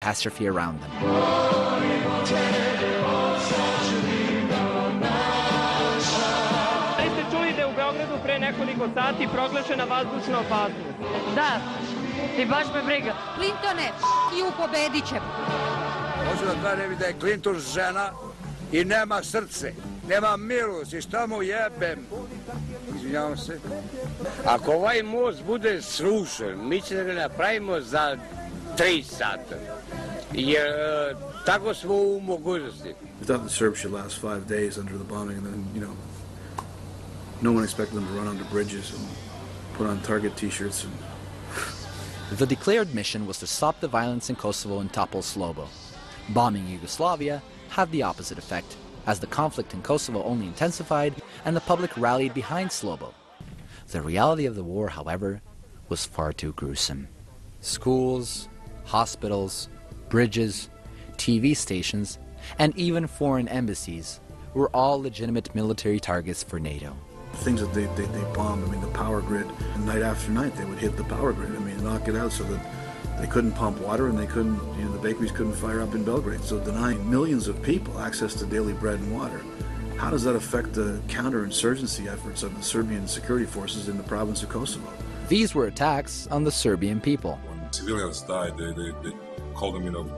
catastrophe around them. Jeste čuli da je u Beogradu pre nekoliko sati proglašena vazdušna opasnost? Da, i baš me briga. Clintone, ju pobedit ćemo. Hoću da kažem da je Clinton žena i nema srce, nema milost i šta mu jebem. Izvinjavam se. Ako ovaj most bude srušen, mi ćemo ga napravimo za 3 sata. Jer tako smo u mogućnosti. We thought the Serbs should last 5 days under the bombing, and then, no one expected them to run onto bridges and put on Target t-shirts. The declared mission was to stop the violence in Kosovo and topple Slobo. Bombing Yugoslavia had the opposite effect, as the conflict in Kosovo only intensified and the public rallied behind Slobo. The reality of the war, however, was far too gruesome. Schools, hospitals, bridges, TV stations, and even foreign embassies were all legitimate military targets for NATO. Things that they bombed, the power grid, night after night they would hit the power grid, knock it out so that they couldn't pump water and they couldn't, the bakeries couldn't fire up in Belgrade, so denying millions of people access to daily bread and water. How does that affect the counterinsurgency efforts of the Serbian security forces in the province of Kosovo? These were attacks on the Serbian people. When civilians died, they called them,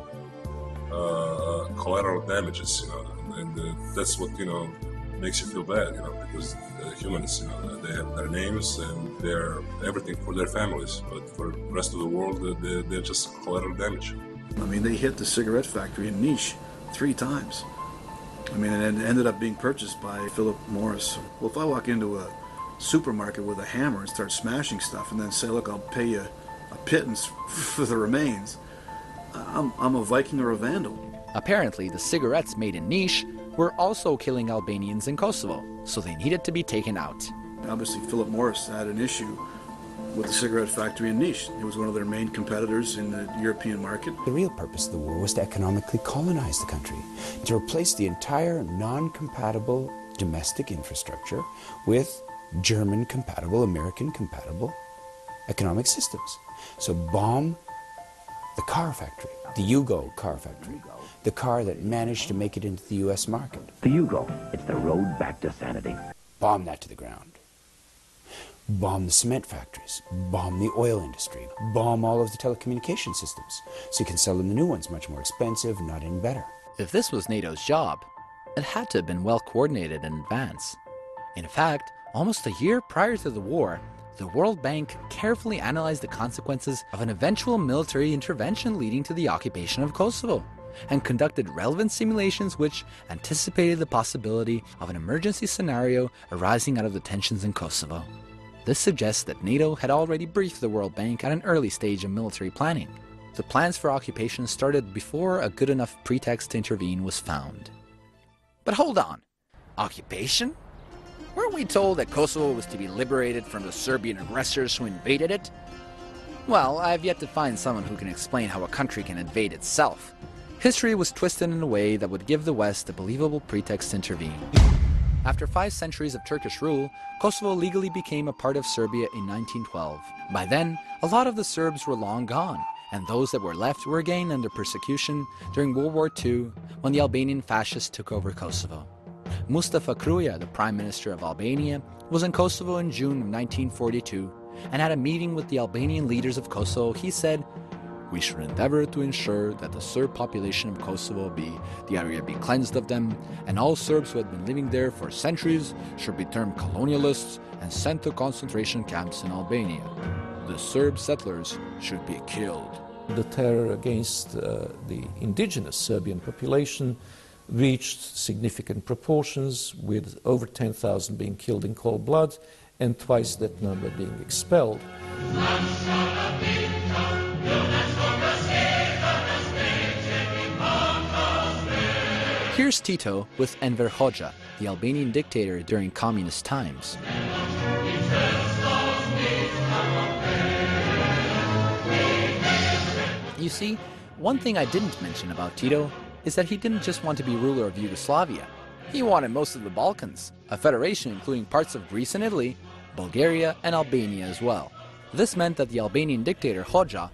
collateral damages, and that's what, makes you feel bad, because humans, they have their names and they're everything for their families, but for the rest of the world, they're just collateral damage. They hit the cigarette factory in Niš 3 times. And it ended up being purchased by Philip Morris. Well, if I walk into a supermarket with a hammer and start smashing stuff and then say, look, I'll pay you a pittance for the remains, I'm a Viking or a Vandal. Apparently, the cigarettes made in Niš were also killing Albanians in Kosovo, so they needed to be taken out. Obviously, Philip Morris had an issue with the cigarette factory in Niš. It was one of their main competitors in the European market. The real purpose of the war was to economically colonize the country, to replace the entire non-compatible domestic infrastructure with German-compatible, American-compatible economic systems. So bomb the car factory, the Yugo car factory, the car that managed to make it into the U.S. market. The Yugo, it's the road back to sanity. Bomb that to the ground. Bomb the cement factories, bomb the oil industry, bomb all of the telecommunication systems, so you can sell them the new ones much more expensive, not any better. If this was NATO's job, it had to have been well coordinated in advance. In fact, almost a year prior to the war, the World Bank carefully analyzed the consequences of an eventual military intervention leading to the occupation of Kosovo, and conducted relevant simulations which anticipated the possibility of an emergency scenario arising out of the tensions in Kosovo. This suggests that NATO had already briefed the World Bank at an early stage of military planning. The plans for occupation started before a good enough pretext to intervene was found. But hold on, occupation? Weren't we told that Kosovo was to be liberated from the Serbian aggressors who invaded it? Well, I've yet to find someone who can explain how a country can invade itself. History was twisted in a way that would give the West a believable pretext to intervene. After 5 centuries of Turkish rule, Kosovo legally became a part of Serbia in 1912. By then, a lot of the Serbs were long gone, and those that were left were again under persecution during World War II when the Albanian fascists took over Kosovo. Mustafa Kruja, the Prime Minister of Albania, was in Kosovo in June of 1942 and had a meeting with the Albanian leaders of Kosovo. He said, "We should endeavor to ensure that the Serb population of Kosovo the area be cleansed of them, and all Serbs who had been living there for centuries should be termed colonialists and sent to concentration camps in Albania. The Serb settlers should be killed." The terror against the indigenous Serbian population reached significant proportions, with over 10,000 being killed in cold blood and twice that number being expelled. Here's Tito with Enver Hoxha, the Albanian dictator during communist times. You see, one thing I didn't mention about Tito is that he didn't just want to be ruler of Yugoslavia. He wanted most of the Balkans, a federation including parts of Greece and Italy, Bulgaria and Albania as well. This meant that the Albanian dictator Hoxha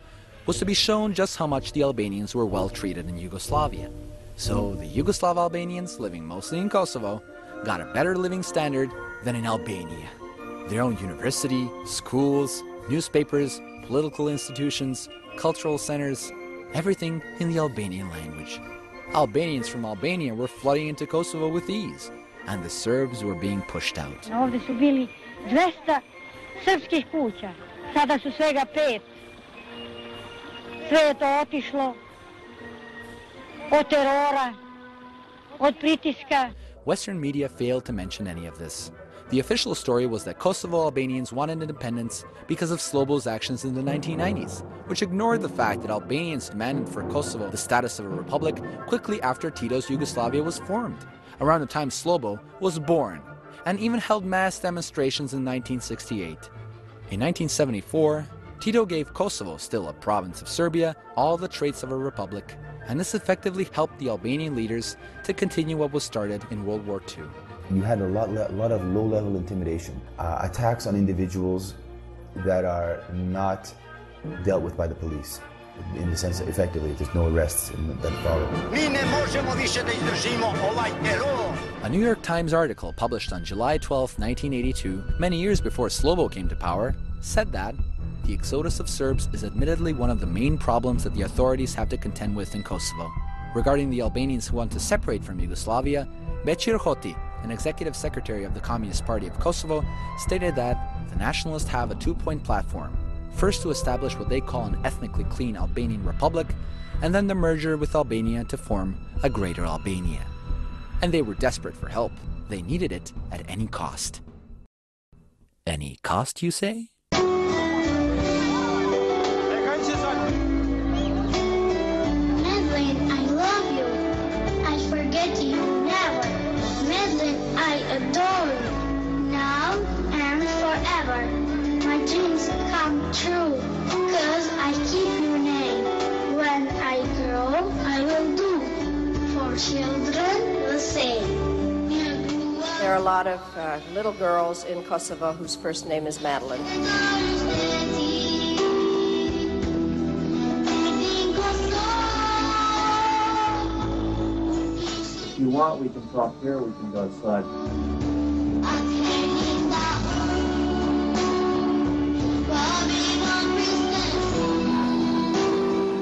was to be shown just how much the Albanians were well treated in Yugoslavia. So the Yugoslav Albanians, living mostly in Kosovo, got a better living standard than in Albania. Their own university, schools, newspapers, political institutions, cultural centers, everything in the Albanian language. Albanians from Albania were flooding into Kosovo with ease, and the Serbs were being pushed out. Ovdje su bili 200 srpskih kuća, sada su svega 5. Sve je to otišlo od terora, od pritiska. Western media failed to mention any of this. The official story was that Kosovo Albanians wanted independence because of Slobo's actions in the 1990s, which ignored the fact that Albanians demanded for Kosovo the status of a republic quickly after Tito's Yugoslavia was formed, around the time Slobo was born, and even held mass demonstrations in 1968. In 1974, Tito gave Kosovo, still a province of Serbia, all the traits of a republic, and this effectively helped the Albanian leaders to continue what was started in World War II. You had a lot of low-level intimidation, attacks on individuals that are not dealt with by the police. In the sense that effectively there's no arrests that follow. A New York Times article published on July 12, 1982, many years before Slobo came to power, said that the exodus of Serbs is admittedly one of the main problems that the authorities have to contend with in Kosovo. Regarding the Albanians who want to separate from Yugoslavia, Beqir Hoti, an executive secretary of the Communist Party of Kosovo, stated that the nationalists have a two-point platform. First, to establish what they call an ethnically clean Albanian republic, and then the merger with Albania to form a greater Albania. And they were desperate for help. They needed it at any cost. Any cost, you say? Madeline, I love you. I forget you never. Madeline, I adore you. Now and forever. My dreams come true, 'cause I keep your name. When I grow, I will do for children the same. There are a lot of little girls in Kosovo whose first name is Madeline. If you want, we can talk here, we can go outside.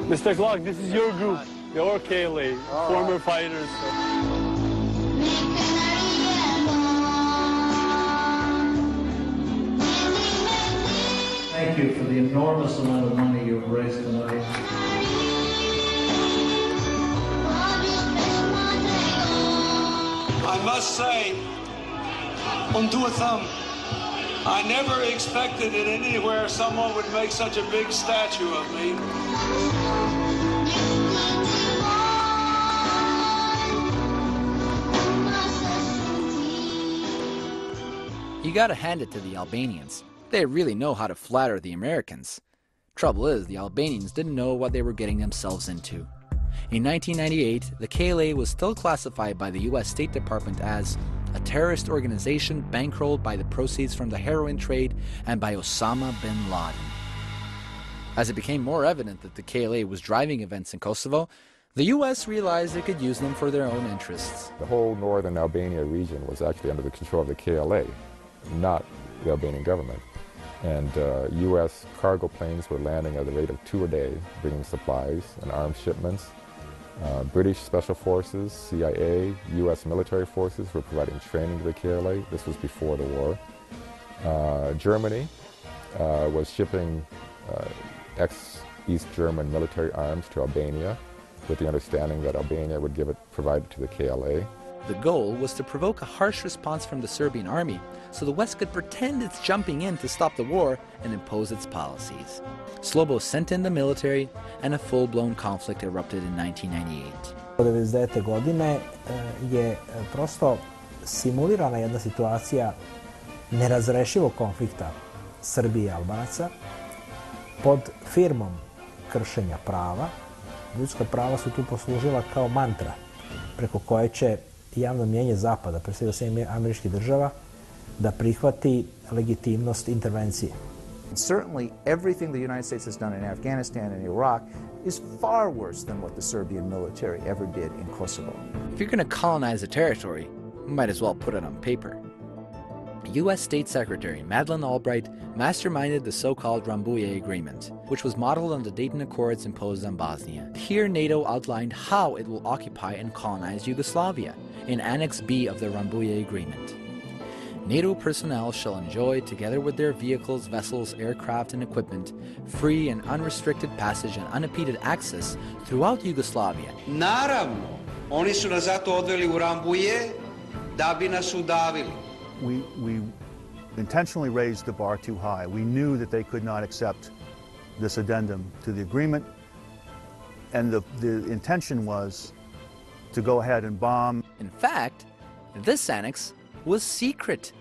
Mr. Glock, this is your group, your KLA, former fighters. Thank you for the enormous amount of money you've raised tonight. I must say, I never expected that anywhere someone would make such a big statue of me. You gotta hand it to the Albanians. They really know how to flatter the Americans. Trouble is, the Albanians didn't know what they were getting themselves into. In 1998, the KLA was still classified by the US State Department as a terrorist organization bankrolled by the proceeds from the heroin trade and by Osama bin Laden. As it became more evident that the KLA was driving events in Kosovo, the US realized it could use them for their own interests. The whole northern Albania region was actually under the control of the KLA, not the Albanian government. And US cargo planes were landing at the rate of 2 a day, bringing supplies and arms shipments. British Special Forces, CIA, US military forces were providing training to the KLA. This was before the war. Germany was shipping ex-East German military arms to Albania with the understanding that Albania would provide it to the KLA. The goal was to provoke a harsh response from the Serbian army so the West could pretend it's jumping in to stop the war and impose its policies. Slobo sent in the military and a full-blown conflict erupted in 1998. 1999. godine je prosto simulirana jedna situacija nerazrešivog konflikta Srbije i Albanaca pod firmom kršenja prava. Ljudska prava su tu poslužila kao mantra preko koje će javno mnijenje Zapada, pre svega Sjedinjenih Američkih Država, da prihvati legitimnost intervencije. And certainly everything the United States has done in Afghanistan and Iraq is far worse than what the Serbian military ever did in Kosovo. If you're going to colonize a territory, you might as well put it on paper. U.S. State Secretary Madeleine Albright masterminded the so-called Rambouillet Agreement, which was modeled on the Dayton Accords imposed on Bosnia. Here, NATO outlined how it will occupy and colonize Yugoslavia in Annex B of the Rambouillet Agreement. NATO personnel shall enjoy, together with their vehicles, vessels, aircraft, and equipment, free and unrestricted passage and unimpeded access throughout Yugoslavia. Naravno, oni su nas zato odveli u Rambouillet da bi nas udavili. We intentionally raised the bar too high. We knew that they could not accept this addendum to the agreement, and the intention was to go ahead and bomb. In fact, this annex was secret.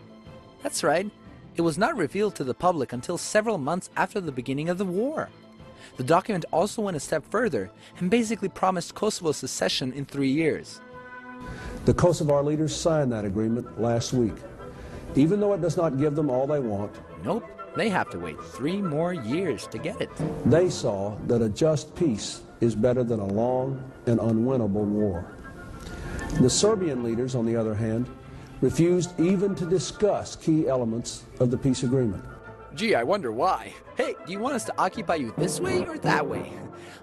That's right, it was not revealed to the public until several months after the beginning of the war. The document also went a step further and basically promised Kosovo's secession in 3 years. The Kosovar leaders signed that agreement last week. Even though it does not give them all they want, nope, they have to wait 3 more years to get it. They saw that a just peace is better than a long and unwinnable war. The Serbian leaders, on the other hand, refused even to discuss key elements of the peace agreement. Gee, I wonder why. Hey, do you want us to occupy you this way or that way?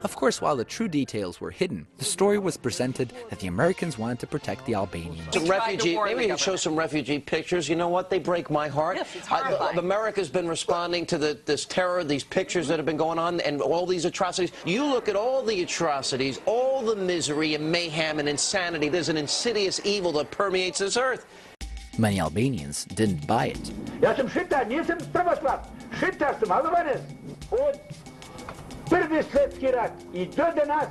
Of course, while the true details were hidden, the story was presented that the Americans wanted to protect the Albanians. Maybe we can show some refugee pictures. You know what? They break my heart. Yes, it's horrifying. America's been responding to this terror, these pictures that have been going on, and all these atrocities. You look at all the atrocities, all the misery and mayhem and insanity. There's an insidious evil that permeates this earth. Many Albanians didn't buy it. Ja sam Šiptar, nisam pravoslav. Šiptar sam, Albanec. Od Prvi svjetski rat i do danas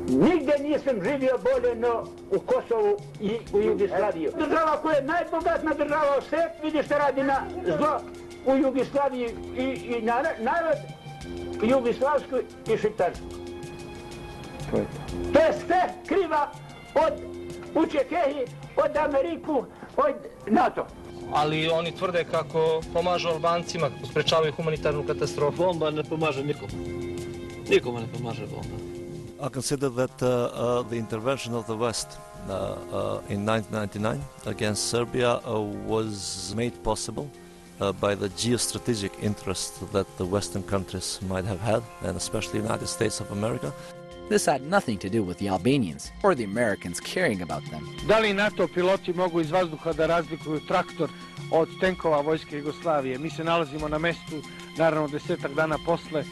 nigde nisam živio bolje no u Kosovu i u Jugoslaviji. Država koja je najbogatna država u svijetu, vidi što radi na zlo u Jugoslaviji i narod jugoslavsku i šiptarsku. To je sve kriva od Učekehi, od Ameriku, od NATO. Ali oni tvrde kako pomažu Albancima, sprečavaju humanitarnu katastrofu. Bomba ne pomaže nikom. Nikome ne pomaže bomba. I consider that the intervention of the West in 1999 against Serbia was made possible by the geostrategic interest that the Western countries might have had, and especially the United States of America. This had nothing to do with the Albanians or the Americans caring about them. Da li NATO piloti mogu iz vazduha da razlikuju traktor od tenkova vojske Jugoslavije? Mi se nalazimo na mestu, naravno 10-ak dana posle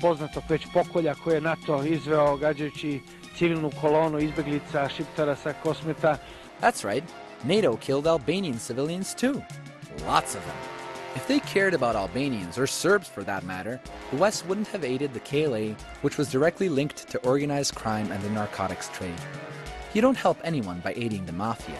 poznatog već pokolja koje je NATO izveo gađajući civilnu kolonu izbeglica Šiptara sa Kosmeta. That's right, NATO killed Albanian civilians too. Lots of them. If they cared about Albanians, or Serbs for that matter, the West wouldn't have aided the KLA, which was directly linked to organized crime and the narcotics trade. You don't help anyone by aiding the mafia.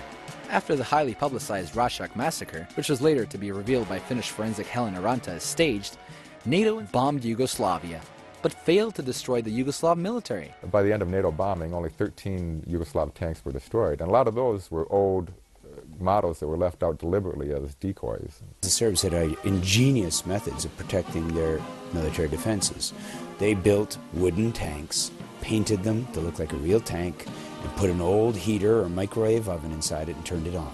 After the highly publicized Rashak massacre, which was later to be revealed by Finnish forensic Helen Aranta as staged, NATO bombed Yugoslavia, but failed to destroy the Yugoslav military. By the end of NATO bombing, only 13 Yugoslav tanks were destroyed, and a lot of those were old models that were left out deliberately as decoys. The Serbs had ingenious methods of protecting their military defenses. They built wooden tanks, painted them to look like a real tank, and put an old heater or microwave oven inside it and turned it on.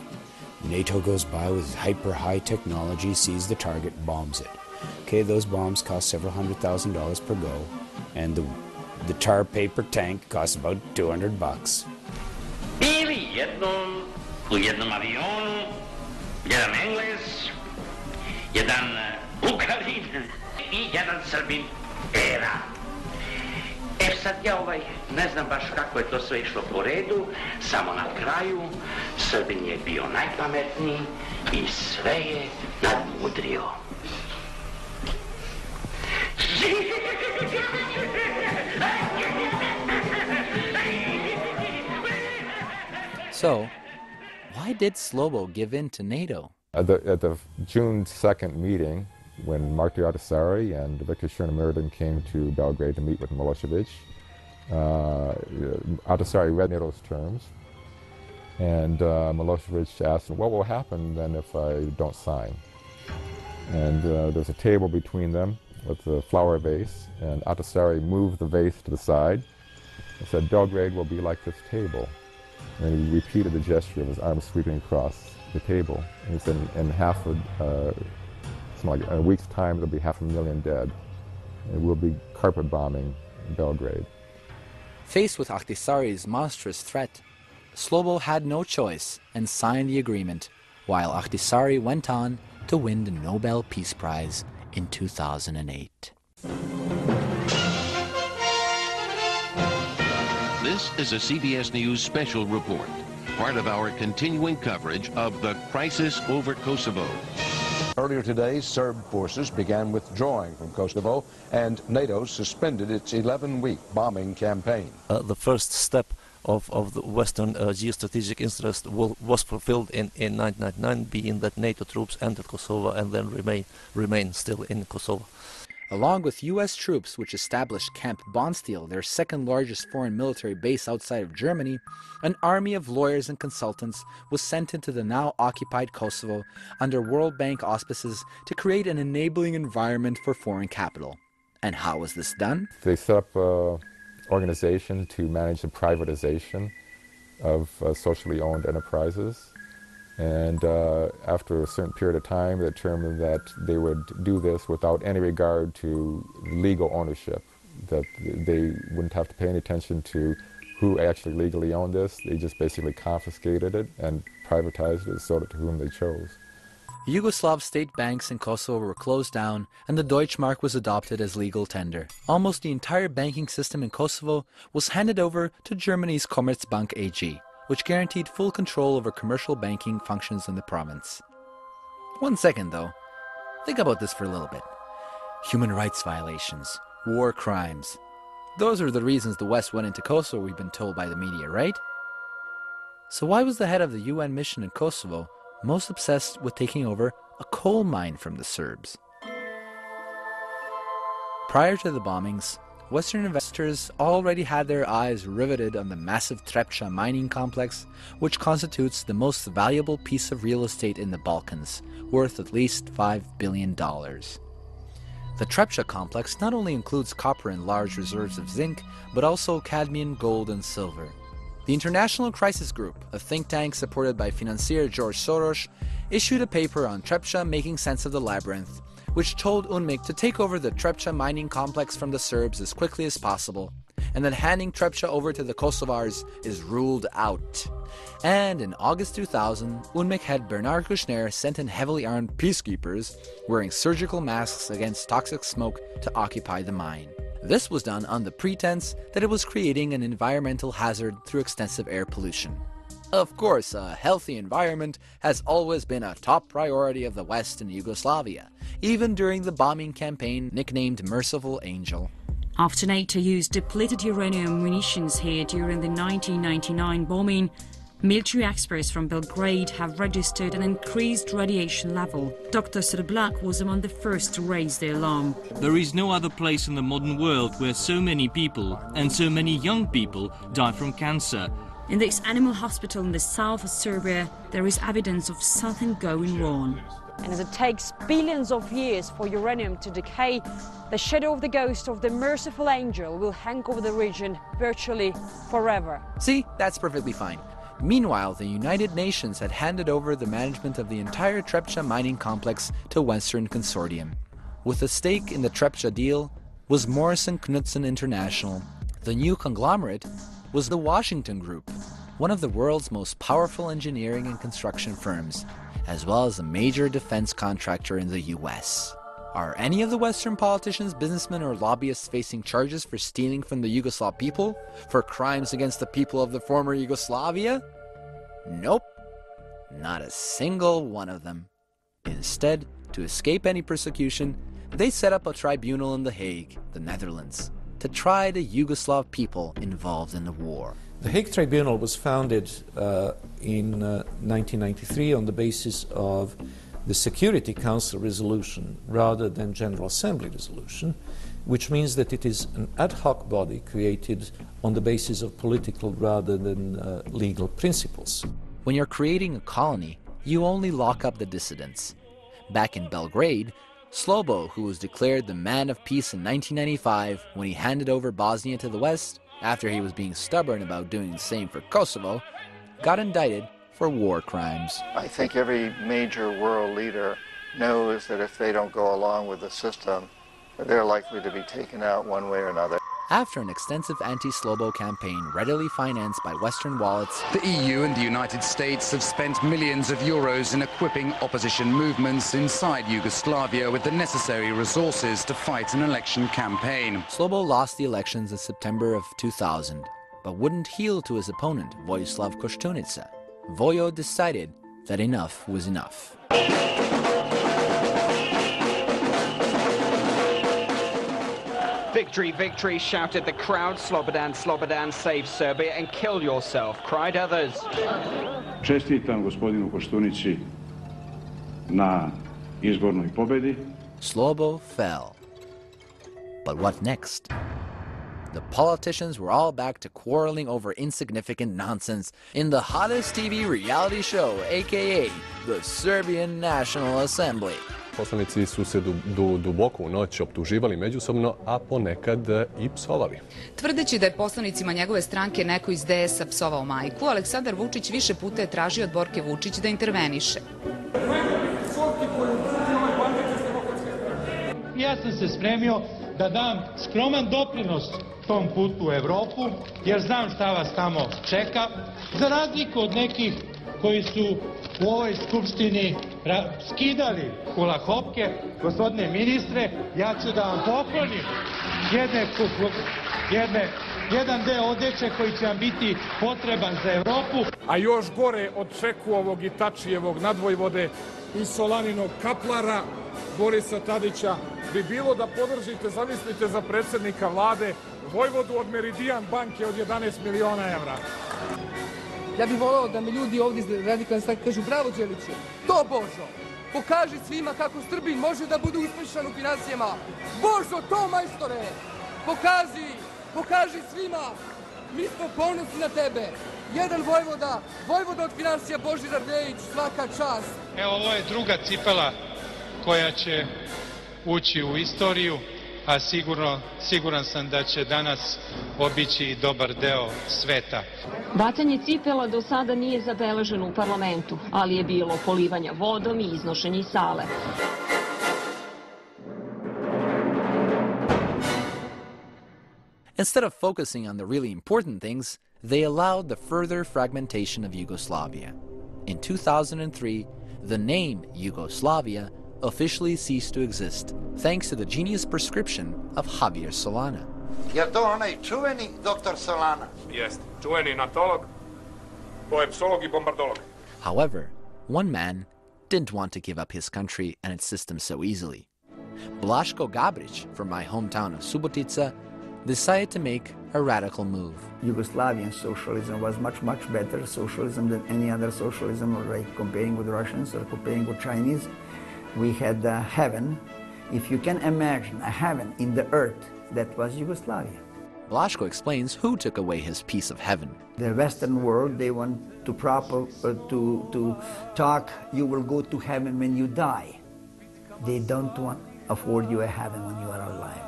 NATO goes by with hyper-high technology, sees the target, bombs it. Okay, those bombs cost several $100,000 per go, and the tar paper tank costs about $200. Ili u jednom avionu, jedan Englez, jedan Bukarin i jedan Srbin era. Sad ja ne znam baš kako je to sve išlo po redu, samo na kraju Srbin je bio najpametniji i sve je nadmudrio. So, why did Slobo give in to NATO? At the June 2nd meeting, when Marti Ahtisaari and Viktor Chernomyrdin came to Belgrade to meet with Milosevic, Ahtisaari read NATO's terms, and Milosevic asked, what will happen then if I don't sign? And there's a table between them with the flower vase, and Ahtisaari moved the vase to the side and said, Belgrade will be like this table. And he repeated the gesture of his arm sweeping across the table. And he said, in a week's time, there'll be 500,000 dead. And we'll be carpet bombing Belgrade. Faced with Ahtisaari's monstrous threat, Slobo had no choice and signed the agreement, while Ahtisaari went on to win the Nobel Peace Prize in 2008. This is a CBS News special report, part of our continuing coverage of the crisis over Kosovo. Earlier today, Serb forces began withdrawing from Kosovo, and NATO suspended its 11-week bombing campaign. The first step of the Western geostrategic interest was fulfilled in 1999, being that NATO troops entered Kosovo and then remain still in Kosovo. Along with U.S. troops, which established Camp Bondsteel, their second largest foreign military base outside of Germany, an army of lawyers and consultants was sent into the now occupied Kosovo under World Bank auspices to create an enabling environment for foreign capital. And how was this done? They set up an organization to manage the privatization of socially owned enterprises. And after a certain period of time, they determined that they would do this without any regard to legal ownership, that they wouldn't have to pay any attention to who actually legally owned this. They just basically confiscated it and privatized it and sold it to whom they chose. Yugoslav state banks in Kosovo were closed down and the Deutschmark was adopted as legal tender. Almost the entire banking system in Kosovo was handed over to Germany's Commerzbank AG, which guaranteed full control over commercial banking functions in the province. 1 second though, think about this for a little bit. Human rights violations, war crimes. Those are the reasons the West went into Kosovo, we've been told by the media, right? So why was the head of the UN mission in Kosovo most obsessed with taking over a coal mine from the Serbs? Prior to the bombings, Western investors already had their eyes riveted on the massive Trepča mining complex, which constitutes the most valuable piece of real estate in the Balkans, worth at least $5 billion. The Trepča complex not only includes copper and large reserves of zinc, but also cadmium, gold, and silver. The International Crisis Group, a think tank supported by financier George Soros, issued a paper on Trepča making sense of the labyrinth, which told UNMIK to take over the Trepča mining complex from the Serbs as quickly as possible, and that handing Trepča over to the Kosovars is ruled out. And in August 2000, UNMIK head Bernard Kouchner sent in heavily armed peacekeepers wearing surgical masks against toxic smoke to occupy the mine. This was done on the pretense that it was creating an environmental hazard through extensive air pollution. Of course, a healthy environment has always been a top priority of the West in Yugoslavia, even during the bombing campaign nicknamed Merciful Angel. After NATO used depleted uranium munitions here during the 1999 bombing, military experts from Belgrade have registered an increased radiation level. Dr. Srblak was among the first to raise the alarm. There is no other place in the modern world where so many people, and so many young people, die from cancer. In this animal hospital in the south of Serbia, there is evidence of something going wrong. And as it takes billions of years for uranium to decay, the shadow of the ghost of the Merciful Angel will hang over the region virtually forever. See, that's perfectly fine. Meanwhile, the United Nations had handed over the management of the entire Trepča mining complex to Western Consortium. With a stake in the Trepča deal was Morrison Knudsen International. The new conglomerate was the Washington Group, one of the world's most powerful engineering and construction firms, as well as a major defense contractor in the US. Are any of the Western politicians, businessmen, or lobbyists facing charges for stealing from the Yugoslav people, for crimes against the people of the former Yugoslavia? Nope, not a single one of them. Instead, to escape any persecution, they set up a tribunal in The Hague, the Netherlands, to try the Yugoslav people involved in the war. The Hague Tribunal was founded in 1993 on the basis of the Security Council resolution rather than General Assembly resolution, which means that it is an ad hoc body created on the basis of political rather than legal principles. When you're creating a colony, you only lock up the dissidents. Back in Belgrade, Slobo, who was declared the man of peace in 1995 when he handed over Bosnia to the West after he was being stubborn about doing the same for Kosovo, got indicted for war crimes. I think every major world leader knows that if they don't go along with the system, they're likely to be taken out one way or another. After an extensive anti-Slobo campaign readily financed by Western wallets, the EU and the United States have spent millions of euros in equipping opposition movements inside Yugoslavia with the necessary resources to fight an election campaign. Slobo lost the elections in September of 2000, but wouldn't heel to his opponent, Vojislav Koštunica. Vojo decided that enough was enough. Victory, victory, shouted the crowd. Slobodan, Slobodan, save Serbia and kill yourself, cried others. Čestitam gospodinu Koštunici na izbornoj pobedi. Slobo fell. But what next? The politicians were all back to quarreling over insignificant nonsense in the hottest TV reality show, aka the Serbian National Assembly. Poslanici su se duboko u noć optuživali međusobno, a ponekad i psovali. Tvrdeći da je poslanicima njegove stranke neko iz DS-a psovao majku, Aleksandar Vučić više puta je tražio od Borke Vučić da interveniše. Ja sam se spremio da dam skroman doprinos tom putu u Evropu, jer znam šta vas tamo čeka, za razliku od nekih koji su u ovoj skupštini skidali kulahopke. Gospodine ministre, ja ću da vam poklonim jedan deo odeće koji će vam biti potreban za Evropu. A još gore od Čekuovog i Tačijevog nadvojvode i Solaninog kaplara Borisa Tadića bi bilo da podržite, zamislite, za predsjednika vlade vojvodu od Meridian banke od 11 miliona evra. Ja bih volao da mi ljudi ovdje iz radikalne stranke kažu bravo Đeliću, to Božo, pokaži svima kako Srbin može da bude uspješan u financijama. Božo, to majstore, pokaži svima, mi smo ponosni na tebe. Jedan vojvoda od financija Božidar Dejić, svaka čast. Evo, ovo je druga cipela koja će ući u istoriju, a siguran sam da će danas obići i dobar deo sveta. Bacanje cipela do sada nije zabeleženo u parlamentu, ali je bilo polivanja vodom i iznošenje iz sale. Instead of focusing on the really important things, they allowed the further fragmentation of Yugoslavia. In 2003, the name Yugoslavia officially ceased to exist, thanks to the genius prescription of Javier Solana. Je to onaj čuveni doktor Solana? Jeste, čuveni natolog, poepsolog I bombardolog. However, one man didn't want to give up his country and its system so easily. Blaško Gabrić, from my hometown of Subotica, decided to make a radical move. Yugoslavian socialism was much, much better socialism than any other socialism, like comparing with Russians or comparing with Chinese. We had heaven. If you can imagine a heaven in the earth, that was Yugoslavia. Blaško explains who took away his piece of heaven. The Western world, they want to talk, you will go to heaven when you die. They don't want to afford you a heaven when you are alive.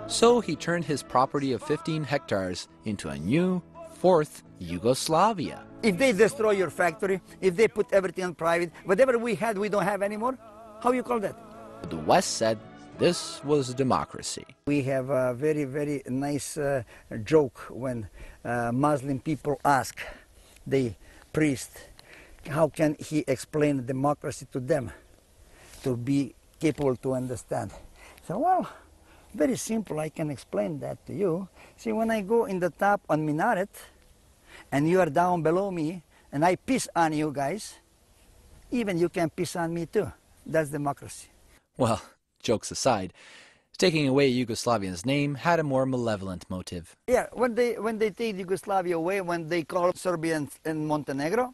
So he turned his property of 15 hectares into a new, fourth Yugoslavia. If they destroy your factory, if they put everything on private, whatever we had, we don't have anymore, how you call that? The West said this was democracy. We have a very, very nice joke when Muslim people ask the priest, how can he explain democracy to them, to be capable to understand? So, well, very simple, I can explain that to you. See, when I go in the top on minaret, and you are down below me, and I piss on you guys, even you can piss on me too. That's democracy. Well, jokes aside, taking away Yugoslavia's name had a more malevolent motive. Yeah, when they take Yugoslavia away, when they call Serbians in Montenegro,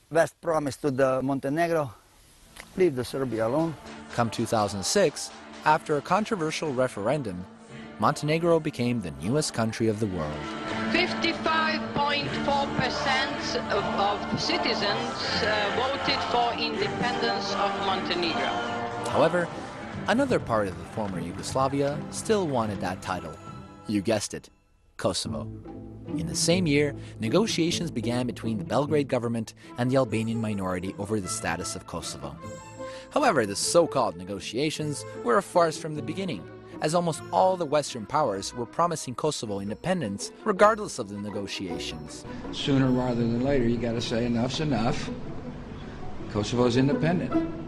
West promised to the Montenegro, leave the Serbia alone. Come 2006, after a controversial referendum, Montenegro became the newest country of the world. 55.4% of citizens voted for independence of Montenegro. However, another part of the former Yugoslavia still wanted that title. You guessed it, Kosovo. In the same year, negotiations began between the Belgrade government and the Albanian minority over the status of Kosovo. However, the so-called negotiations were a farce from the beginning, as almost all the Western powers were promising Kosovo independence regardless of the negotiations. Sooner rather than later, you got to say enough's enough. Kosovo's independent.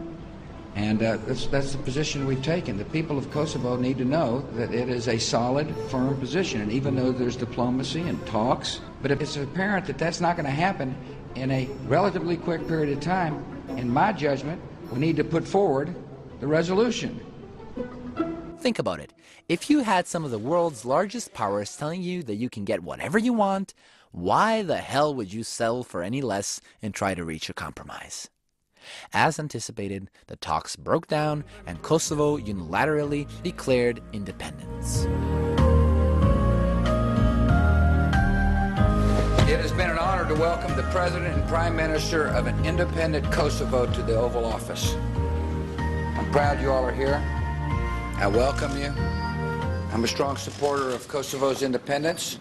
And that's the position we've taken. The people of Kosovo need to know that it is a solid, firm position. And even though there's diplomacy and talks, but if it's apparent that that's not going to happen in a relatively quick period of time, in my judgment, we need to put forward the resolution. Think about it. If you had some of the world's largest powers telling you that you can get whatever you want, why the hell would you settle for any less and try to reach a compromise? As anticipated, the talks broke down and Kosovo unilaterally declared independence. It has been an honor to welcome the President and Prime Minister of an independent Kosovo to the Oval Office. I'm proud you all are here. I welcome you. I'm a strong supporter of Kosovo's independence.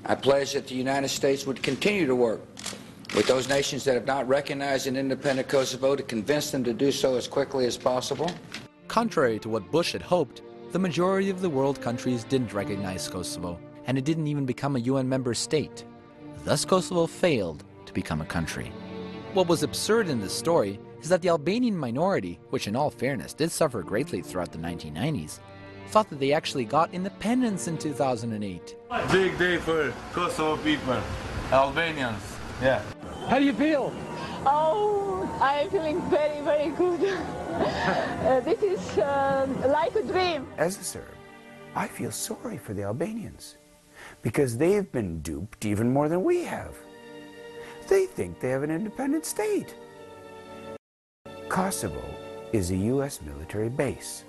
I pledge that the United States would continue to work with those nations that have not recognized an independent Kosovo to convince them to do so as quickly as possible. Contrary to what Bush had hoped, the majority of the world countries didn't recognize Kosovo, and it didn't even become a UN member state. Thus, Kosovo failed to become a country. What was absurd in this story is that the Albanian minority, which in all fairness did suffer greatly throughout the 1990s, thought that they actually got independence in 2008. Big day for Kosovo people, Albanians, yeah. How do you feel? Oh, I am feeling very, very good. This is like a dream. As a Serb, I feel sorry for the Albanians because they've been duped even more than we have. They think they have an independent state. Kosovo is a U.S. military base.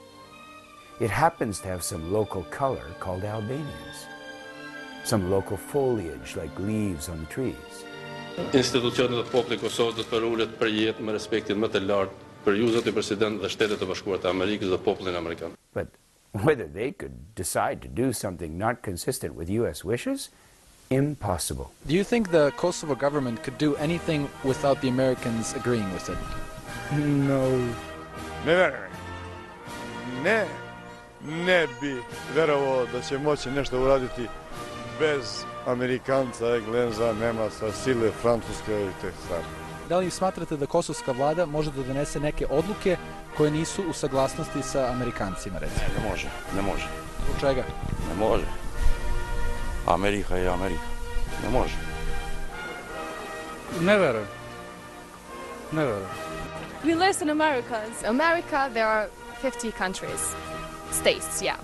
It happens to have some local color called Albanians, some local foliage like leaves on the trees. Institucionet e popullit të Kosovës do të përulet për jetë me respektin më të lartë për ju zoti president dhe Shtetet e Bashkuara të Amerikës dhe popullin amerikan. But whether they could decide to do something not consistent with U.S. wishes, impossible. Do you think the Kosovo government could do anything without the Americans agreeing with it? No. Never. Ne bi verovao da će moći nešto uraditi bez Amerikanca, Engleza, Nemaca, sile Francuske i te stvari. Da li smatrate da kosovska vlada može da donese neke odluke koje nisu u saglasnosti sa Amerikancima, recimo? Ne može. Zbog čega? Ne može. Amerika je Amerika. Ne može. Ne verujem. We listen Americans. America, there are 50 countries. States, yeah.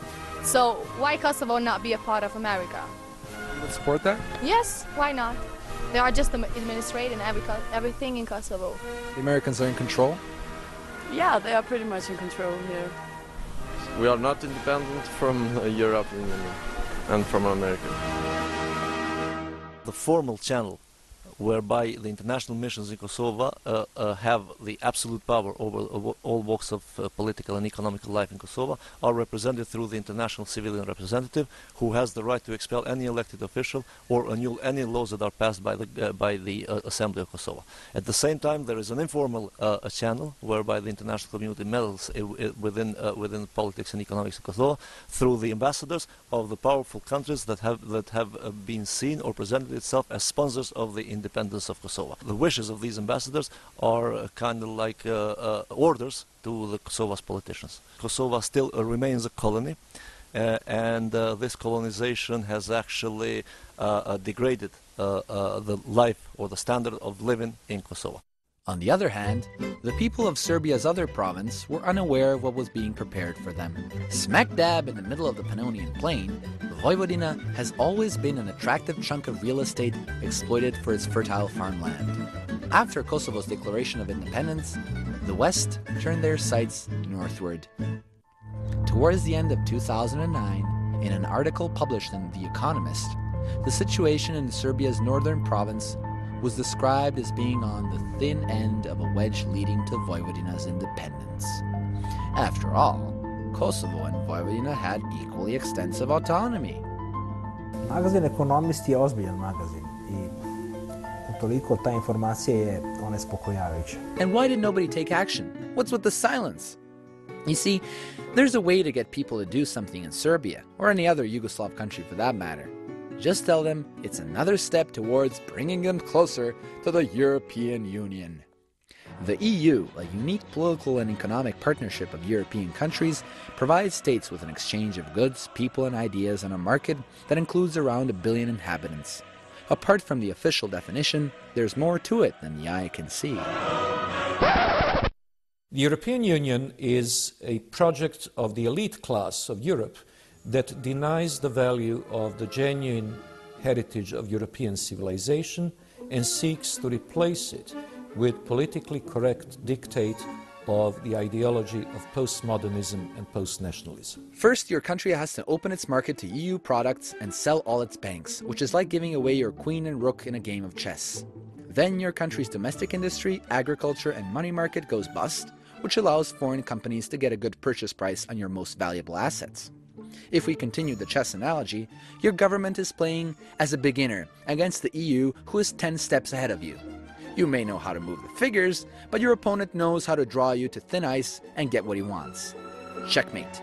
So why Kosovo not be a part of America? You would support that? Yes, why not? They are just administrating everything in Kosovo. The Americans are in control? Yeah, they are pretty much in control here. We are not independent from Europe and from America. The formal channel whereby the international missions in Kosovo have the absolute power over all walks of political and economic life in Kosovo are represented through the international civilian representative, who has the right to expel any elected official or annul any laws that are passed by the Assembly of Kosovo. At the same time, there is an informal channel whereby the international community meddles within politics and economics in Kosovo through the ambassadors of the powerful countries that have been seen or presented itself as sponsors of the independence of Kosovo. The wishes of these ambassadors are kind of like orders to the Kosovo's politicians. Kosovo still remains a colony, and this colonization has actually degraded the life or the standard of living in Kosovo. On the other hand, the people of Serbia's other province were unaware of what was being prepared for them. Smack dab in the middle of the Pannonian Plain, Vojvodina has always been an attractive chunk of real estate exploited for its fertile farmland. After Kosovo's declaration of independence, the West turned their sights northward. Towards the end of 2009, in an article published in The Economist, the situation in Serbia's northern province was described as being on the thin end of a wedge leading to Vojvodina's independence. After all, Kosovo and Vojvodina had equally extensive autonomy. Magazin Ekonomist je ozbiljan magazin i utoliko ta informacija je onespokojavajuća. And why did nobody take action? What's with the silence? You see, there's a way to get people to do something in Serbia, or any other Yugoslav country for that matter. Just tell them it's another step towards bringing them closer to the European Union. The EU, a unique political and economic partnership of European countries, provides states with an exchange of goods, people, and ideas on a market that includes around 1 billion inhabitants. Apart from the official definition, there's more to it than the eye can see. The European Union is a project of the elite class of Europe that denies the value of the genuine heritage of European civilization and seeks to replace it with politically correct dictate of the ideology of postmodernism and post-nationalism. First, your country has to open its market to EU products and sell all its banks, which is like giving away your queen and rook in a game of chess. Then your country's domestic industry, agriculture, and money market goes bust, which allows foreign companies to get a good purchase price on your most valuable assets. If we continue the chess analogy, your government is playing as a beginner against the EU, who is 10 steps ahead of you. You may know how to move the figures, but your opponent knows how to draw you to thin ice and get what he wants. Checkmate.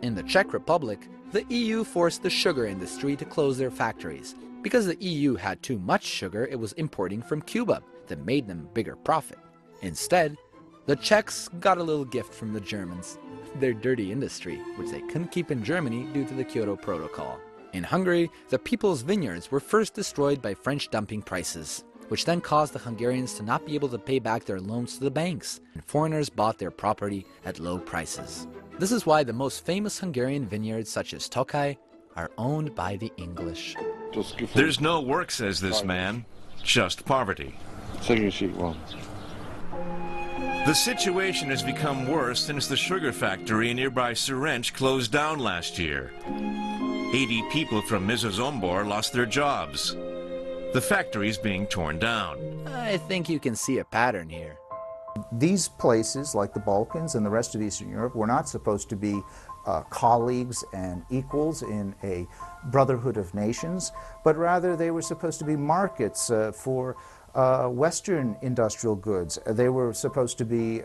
In the Czech Republic, the EU forced the sugar industry to close their factories. Because the EU had too much sugar it was importing from Cuba that made them a bigger profit. Instead, the Czechs got a little gift from the Germans, their dirty industry, which they couldn't keep in Germany due to the Kyoto Protocol. In Hungary, the people's vineyards were first destroyed by French dumping prices, which then caused the Hungarians to not be able to pay back their loans to the banks, and foreigners bought their property at low prices. This is why the most famous Hungarian vineyards, such as Tokaj, are owned by the English. There's no work, says this man, just poverty. The situation has become worse since the sugar factory in nearby Serench closed down last year. 80 people from Mizozombor lost their jobs. The factory is being torn down. I think you can see a pattern here. These places, like the Balkans and the rest of Eastern Europe, were not supposed to be colleagues and equals in a brotherhood of nations, but rather they were supposed to be markets for Western industrial goods. They were supposed to be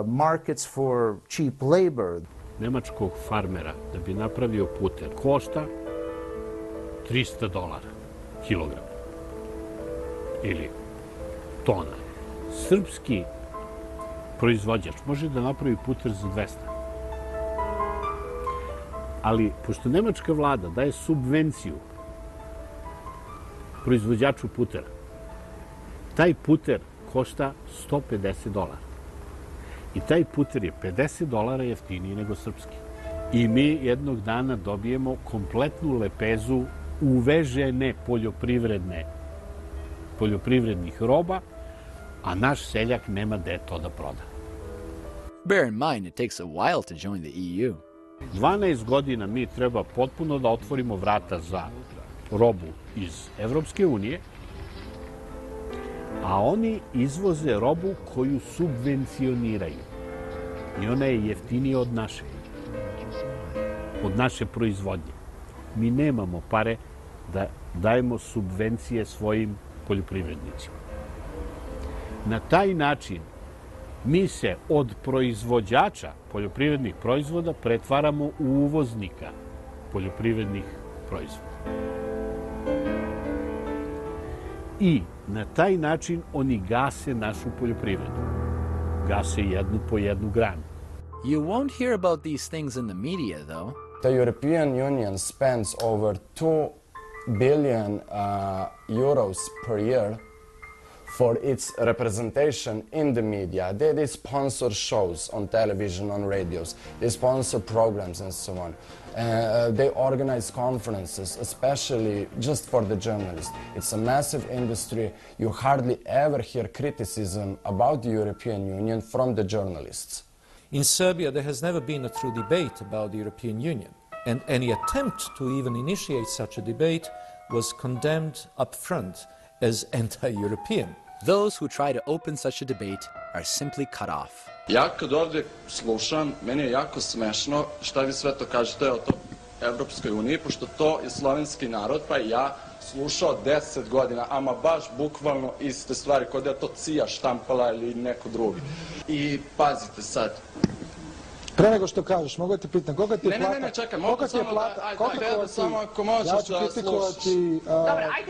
markets for cheap labor. Nemačkog farmera da bi napravio puter košta $300 kilogram ili tona. Srpski proizvođač može da napravi puter za 200. Ali, pošto nemačka vlada daje subvenciju proizvođaču putera, taj puter košta $150. I taj puter je $50 jeftiniji nego srpski. I mi jednog dana dobijemo kompletnu lepezu uvežene poljoprivrednih roba, a naš seljak nema gde to da proda. Bear in mind it takes a while to join the EU. 12 godina mi treba potpuno da otvorimo vrata za robu iz Evropske unije, a oni izvoze robu koju subvencioniraju. I ona je jeftinija od naše proizvodnje. Mi nemamo pare da dajemo subvencije svojim poljoprivrednicima. Na taj način mi se od proizvođača poljoprivrednih proizvoda pretvaramo u uvoznika poljoprivrednih proizvoda. I na taj način oni gase našu poljoprivredu. Gase jednu po jednu granu. You won't hear about these things in the media, though. The European Union spends over 2 billion euros per year for its representation in the media. They sponsor shows on television, on radios. They sponsor programs and so on. They organize conferences, especially just for the journalists. It's a massive industry. You hardly ever hear criticism about the European Union from the journalists. In Serbia, there has never been a true debate about the European Union, and any attempt to even initiate such a debate was condemned up front as anti-European. Those who try to open such a debate are simply cut off. Ja kad ovdje slušam, meni je jako smešno šta vi sve to kažete o to Evropskoj uniji, pošto to je slovenski narod, pa ja slušao 10 godina, ama baš bukvalno iste stvari, kod je to CIA štampala ili neko drugi. I pazite sad. Pre nego što kažeš, mogu ti pitam, koga ti je plata? Ne, čekaj, mogu samo da, samo ako možeš da slušaš. Ja ću kritikovati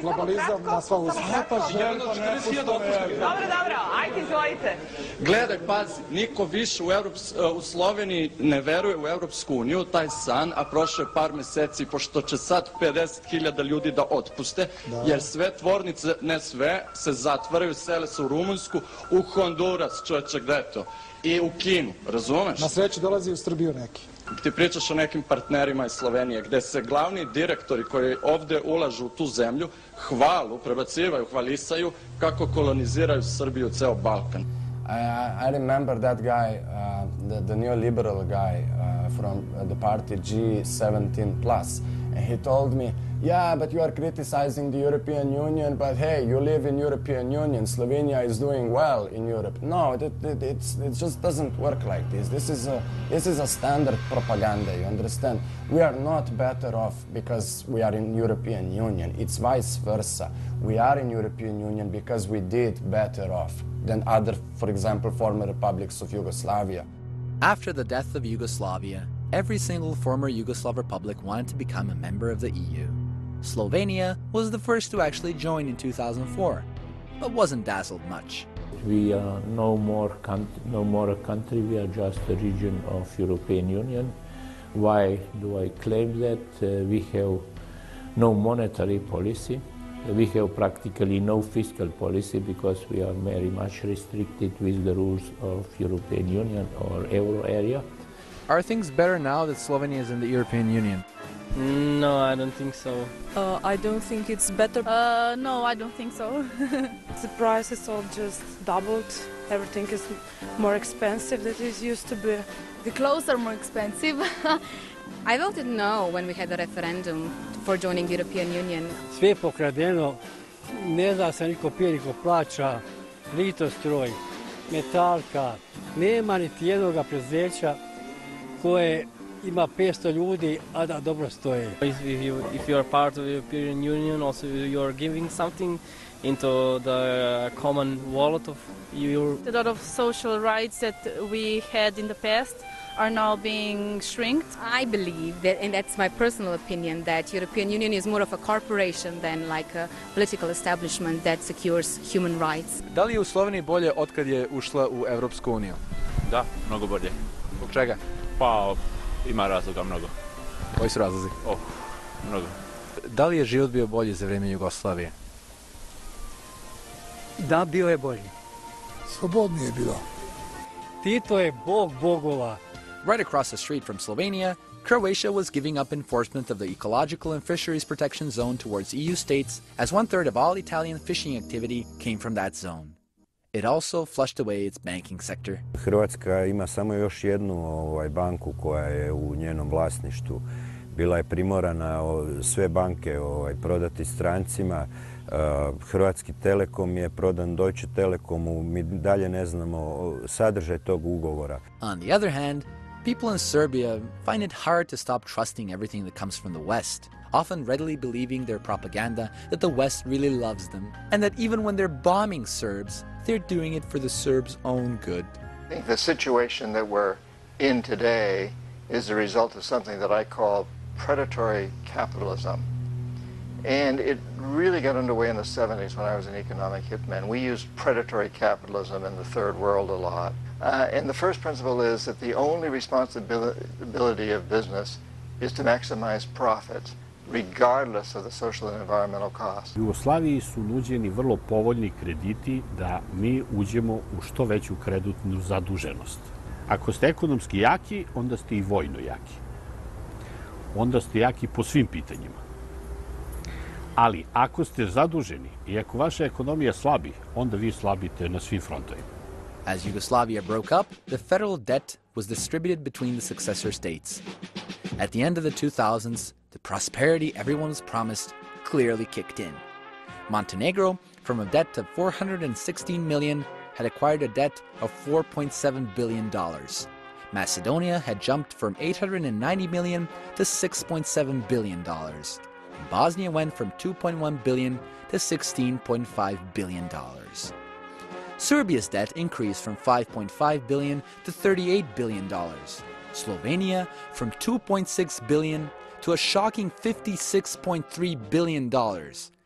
globalizam na sva usta. Pa želim, pa ne puštame. Dobro, ajde izvolite. Gledaj, pazi, niko više u Sloveniji ne veruje u Evropsku uniju, taj san, a prošlo je par meseci, pošto će sad 50.000 ljudi da otpuste, jer sve tvornice, ne sve, se zatvaraju, sele se u Rumunsku, u Honduras, čoveče, gde je to? I u Kinu, razumeš? Na sreću dolazi u Srbiju neki. Ti pričaš o nekim partnerima iz Slovenije, gde se glavni direktori koji ovde ulažu u tu zemlju prebacivaju, hvalisaju kako koloniziraju Srbiju, ceo Balkan. I remember that guy, the neoliberal guy from the party G17+, and he told me, yeah, but you are criticizing the European Union, but hey, you live in European Union, Slovenia is doing well in Europe. No, it just doesn't work like this. This is a standard propaganda, you understand? We are not better off because we are in European Union. It's vice versa. We are in European Union because we did better off than other, for example, former republics of Yugoslavia. After the death of Yugoslavia, every single former Yugoslav republic wanted to become a member of the EU. Slovenia was the first to actually join in 2004, but wasn't dazzled much. We are no more a country, we are just a region of European Union. Why do I claim that? We have no monetary policy. We have practically no fiscal policy because we are very much restricted with the rules of European Union or Euro area. Are things better now that Slovenia is in the European Union? No, I don't think so. I don't think it's better. No, I don't think so. The prices all just doubled. Everything is more expensive than it used to be. The clothes are more expensive. I voted no when we had a referendum for joining the European Union. Sve je pokradeno, ne zna se niko pije, niko plaća, Litostroj, Metalka, nema niti jednoga preduzeća koje ima 500 ljudi, a da dobro stoje. If you are part of the European Union, also you are giving something into the common wallet of Europe. A lot of social rights that we had in the past are now being shrinked. I believe that, and that's my personal opinion, that European Union is more of a corporation than like a political establishment that secures human rights. Da li je u Sloveniji bolje otkad je ušla u Evropsku uniju? Da, mnogo bolje. Zbog čega? Pa, ima razloga mnogo. Koji su razlozi? Mnogo. Da li je život bio bolji za vrijeme Jugoslavije? Da, bio je bolji. Slobodnije je bilo. Tito je bog bogova. Right across the street from Slovenia, Croatia was giving up enforcement of the ecological and fisheries protection zone towards EU states, as 1/3 of all Italian fishing activity came from that zone. It also flushed away its banking sector. Hrvatska ima samo još jednu banku koja je u njenom vlasništvu. Bila je primorana sve banke prodati strancima. Hrvatski Telekom je prodan Deutsche Telekomu. Mi dalje ne znamo sadržaj tog ugovora. On the other hand, people in Serbia find it hard to stop trusting everything that comes from the West, often readily believing their propaganda that the West really loves them, and that even when they're bombing Serbs, they're doing it for the Serbs' own good. I think the situation that we're in today is the result of something that I call predatory capitalism. And it really got underway in the 70s when I was an economic hitman. We used predatory capitalism in the third world a lot. And the first principle is that the only responsibility of business is to maximize profits. regardless of the social and environmental costs. Jugoslaviji su nuđeni vrlo povoljni krediti da mi uđemo u što veću kreditnu zaduženost. Ako ste ekonomski jaki, onda ste i vojno jaki. Onda ste jaki po svim pitanjima. Ali ako ste zaduženi i ako vaša ekonomija slabi, onda vi slabite na svim frontovima. As Yugoslavia broke up, the federal debt was distributed between the successor states. At the end of the 2000s, the prosperity everyone was promised clearly kicked in. Montenegro, from a debt of $416 million, had acquired a debt of $4.7 billion. Macedonia had jumped from $890 million to $6.7 billion. And Bosnia went from $2.1 billion to $16.5 billion. Serbia's debt increased from $5.5 billion to $38 billion. Slovenia from $2.6 billion to a shocking $56.3 billion.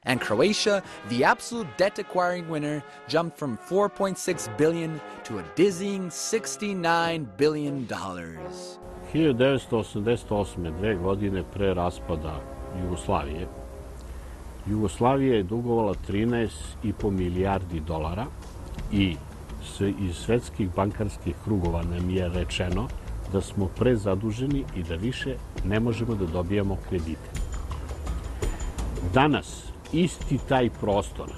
And Croatia, the absolute debt-acquiring winner, jumped from $4.6 billion to a dizzying $69 billion. 1988. 2 godine pre raspada Jugoslavije, Jugoslavija je dugovala 13,5 milijardi dolara i iz svetskih bankarskih krugova nam je rečeno da smo prezaduženi i da više ne možemo da dobijamo kredite. Danas isti taj prostor,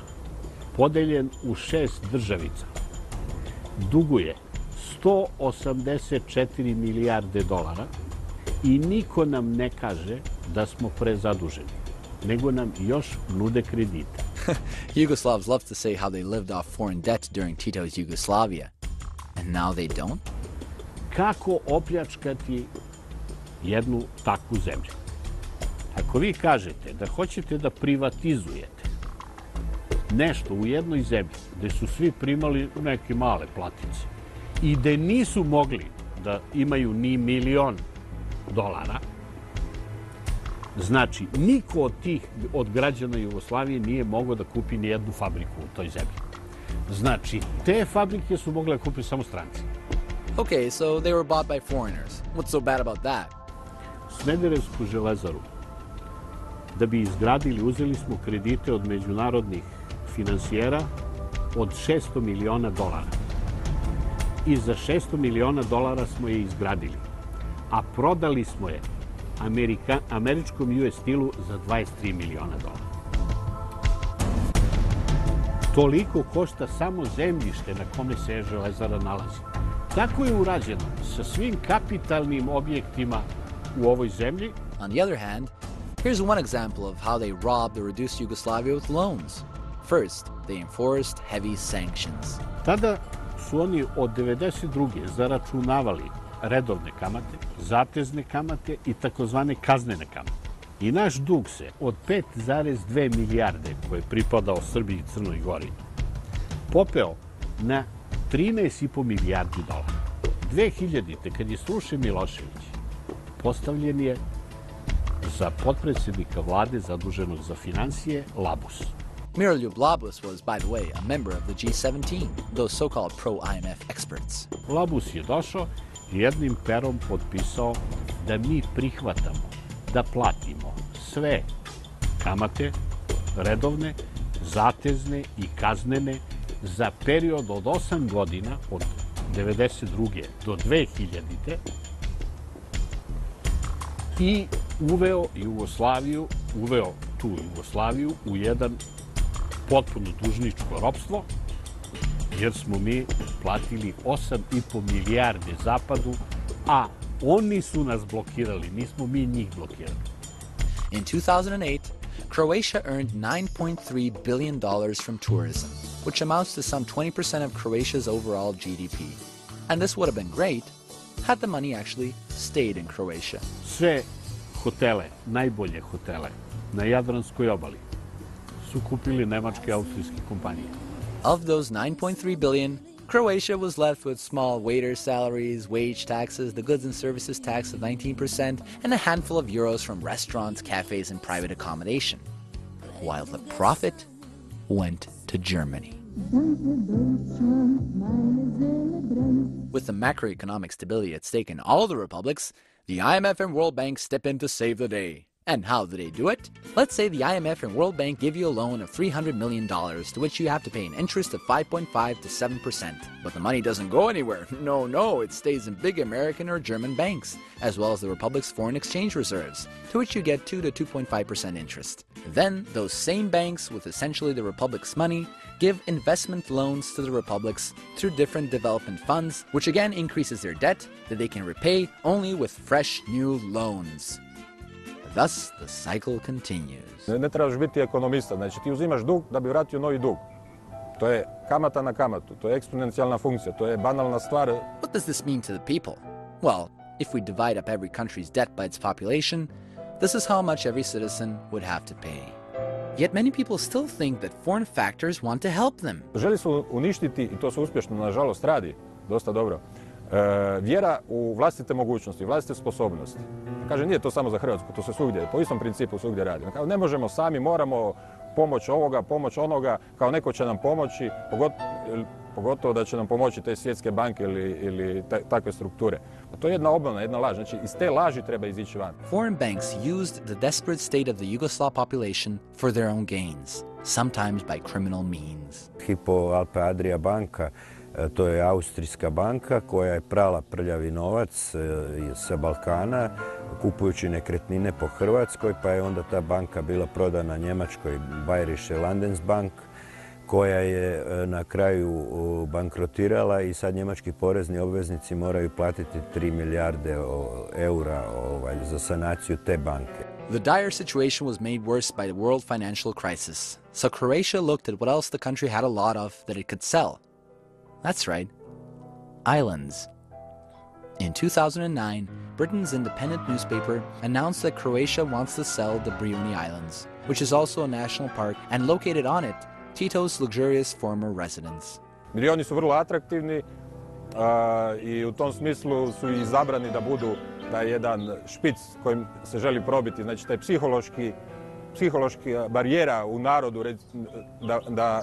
podeljen u 6 državica, duguje 184 milijarde dolara i niko nam ne kaže da smo prezaduženi, nego nam još nude kredite. Yugoslavs love to say how they lived off foreign debt during Tito's Yugoslavia. And now they don't? Kako opljačkati jednu takvu zemlju? Ako vi kažete da hoćete da privatizujete nešto u jednoj zemlji gde su svi primali neke male platice i gde nisu mogli da imaju ni $1.000.000, znači niko od građana Jugoslavije nije mogao da kupi ni jednu fabriku u toj zemlji. Znači, te fabrike su mogle da kupi samo stranci. Okay, so they were bought by foreigners. What's so bad about that? Smederevsku železaru da bi izgradili, uzeli smo kredite od međunarodnih finansijera od $600 miliona. I za $600 miliona smo je izgradili. A prodali smo je američkom US Steelu za $23 miliona. Toliko košta samo zemljište na kome se železara nalazi. Tako je urađeno sa svim kapitalnim objektima u ovoj zemlji. On the other hand, here's one example of how they robbed or reduced Yugoslavia with loans. First, they enforced heavy sanctions. Tada su oni od 1992. zaračunavali redovne kamate, zatezne kamate i takozvane kaznene kamate. I naš dug se od 5,2 milijarde koje je pripadao Srbiji i Crnoj Gori popeo na 13,5 milijardi dolara. 2000. kad je srušen Milošević, postavljen je za potpredsjednika vlade zaduženog za finansije Labus. Miroljub Labus was, by the way, a member of the G17, those so-called pro-IMF experts. Labus je došao i jednim perom potpisao da mi prihvatamo da platimo sve kamate, redovne, zatezne i kaznene za period od 8 godina, od 1992. do 2000. I uveo tu Jugoslaviju u jedan potpuno dužničko ropstvo, jer smo mi platili 8,5 milijarde Zapadu, a oni su nas blokirali, nismo mi njih blokirali. In 2008, Croatia earned $9.3 billion from tourism, which amounts to some 20% of Croatia's overall GDP. And this would have been great had the money actually stayed in Croatia. Sve hotele, najbolje hotele na Jadranskoj obali su kupili nemačke i austrijske kompanije. Of those $9.3 billion, Croatia was left with small waiter salaries, wage taxes, the goods and services tax of 19%, and a handful of euros from restaurants, cafes, and private accommodation. While the profit went to Germany. With the macroeconomic stability at stake in all the republics, the IMF and World Bank step in to save the day. And how do they do it? Let's say the IMF and World Bank give you a loan of $300 million, to which you have to pay an interest of 5.5 to 7%. But the money doesn't go anywhere. No, it stays in big American or German banks, as well as the Republic's foreign exchange reserves, to which you get 2 to 2.5% interest. Then, those same banks, with essentially the Republic's money, give investment loans to the Republics through different development funds, which again increases their debt that they can repay only with fresh new loans. Thus, the cycle continues. Ne trebaš biti ekonomista, znači ti uzimaš dug da bi vratio novi dug. To je kamata na kamatu, to je eksponencijalna funkcija, to je banalna stvar. What does this mean to the people? Well, if we divide up every country's debt by its population, this is how much every citizen would have to pay. Yet many people still think that foreign factors want to help them. Želi su uništiti, i to se uspješno nažalost radi, dosta dobro, vjera u vlastite mogućnosti, vlastite sposobnosti. Kaže, nije to samo za Hrvatsku, to se svugdje, po istom principu svugdje radi. Kao, ne možemo sami, moramo pomoć ovoga, pomoć onoga, kao neko će nam pomoći, pogotovo da će nam pomoći te svjetske banke ili takve strukture. To je jedna obmana, jedna laž. Znači, iz te laži treba izići van. Foreign banks used the desperate state of the Yugoslav population for their own gains, sometimes by criminal means. Hypo Alpe Adria banka, to je austrijska banka koja je prala prljavi novac sa Balkana, kupujući nekretnine po Hrvatskoj, pa je onda ta banka bila prodana Njemačkoj Bayerische Landesbank, koja je na kraju bankrotirala i sad njemački porezni obveznici moraju platiti 3 milijarde eura za sanaciju te banke. The dire situation was made worse by the world financial crisis, so Croatia looked at what else the country had a lot of that it could sell. That's right, islands. In 2009, Britain's independent newspaper announced that Croatia wants to sell the Brijuni Islands, which is also a national park, and located on it, Tito's luxurious former residence. Milioni su vrlo atraktivni i u tom smislu su izabrani da budu taj jedan špic kojim se želi probiti, znači taj psihološka barijera u narodu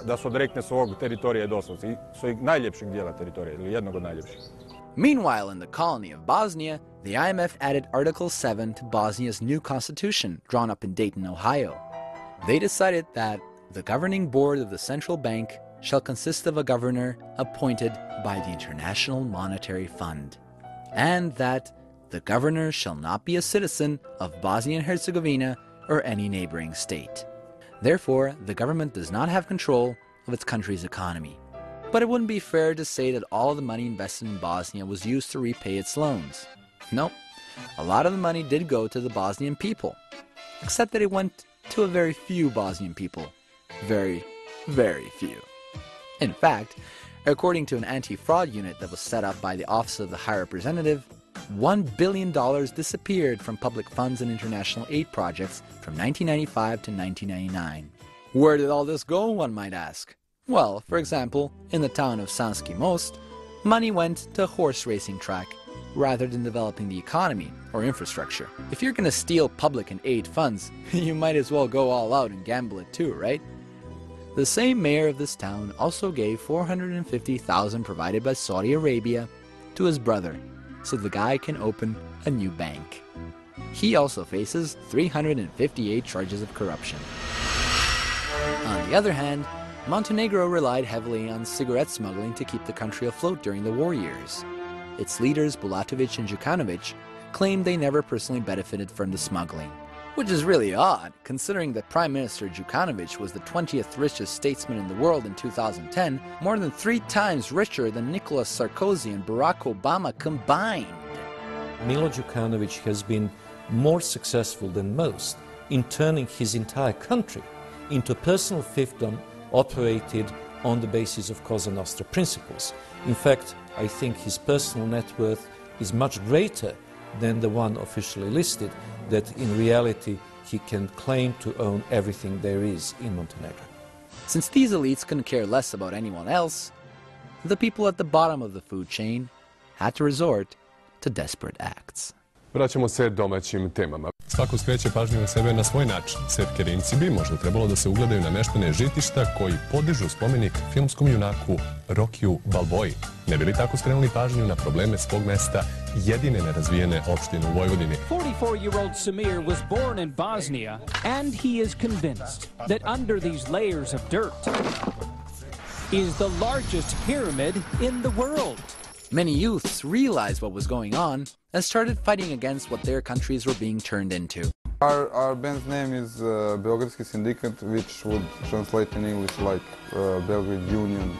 da se odrekne svog teritorija i doslovce, svojeg najljepšeg dijela teritorija ili jednog od najljepših. Meanwhile, in the colony of Bosnia, the IMF added Article 7 to Bosnia's new constitution, drawn up in Dayton, Ohio. They decided that the governing board of the central bank shall consist of a governor appointed by the International Monetary Fund, and that the governor shall not be a citizen of Bosnia and Herzegovina or any neighboring state. Therefore, the government does not have control of its country's economy. But it wouldn't be fair to say that all the money invested in Bosnia was used to repay its loans. No, a lot of the money did go to the Bosnian people, except that it went to a very few Bosnian people. Very, very few. In fact, according to an anti-fraud unit that was set up by the Office of the High Representative, $1 billion disappeared from public funds and international aid projects from 1995 to 1999. Where did all this go, one might ask? Well, for example, in the town of Sanski Most, money went to a horse racing track rather than developing the economy or infrastructure. If you're going to steal public and aid funds, you might as well go all out and gamble it too, right? The same mayor of this town also gave $450,000 provided by Saudi Arabia to his brother, so the guy can open a new bank. He also faces 358 charges of corruption. On the other hand, Montenegro relied heavily on cigarette smuggling to keep the country afloat during the war years. Its leaders, Bulatovic and Đukanović, claimed they never personally benefited from the smuggling. Which is really odd, considering that Prime Minister Đukanović was the 20th richest statesman in the world in 2010, more than 3 times richer than Nicolas Sarkozy and Barack Obama combined. Milo Đukanović has been more successful than most in turning his entire country into a personal fiefdom operated on the basis of Cosa Nostra principles. In fact, I think his personal net worth is much greater than the one officially listed, that in reality he can claim to own everything there is in Montenegro. Since these elites couldn't care less about anyone else, the people at the bottom of the food chain had to resort to desperate acts. Vraćamo se domaćim temama. Svako skreće pažnju na sebe na svoj način. Setkerinci bi možda trebalo da se ugledaju na meštane žitišta koji podižu spomenik filmskom junaku Rokiju Balboji. Ne bi li tako skrenuli pažnju na probleme svog mesta, jedine nerazvijene opštine u Vojvodini? 44-year-old Samir was born in Bosnia, and he is convinced that under these layers of dirt is the largest pyramid in the world. Many youths realized what was going on and started fighting against what their countries were being turned into. Our band's name is Beogradski Syndikat, which would translate in English like Belgrade Union.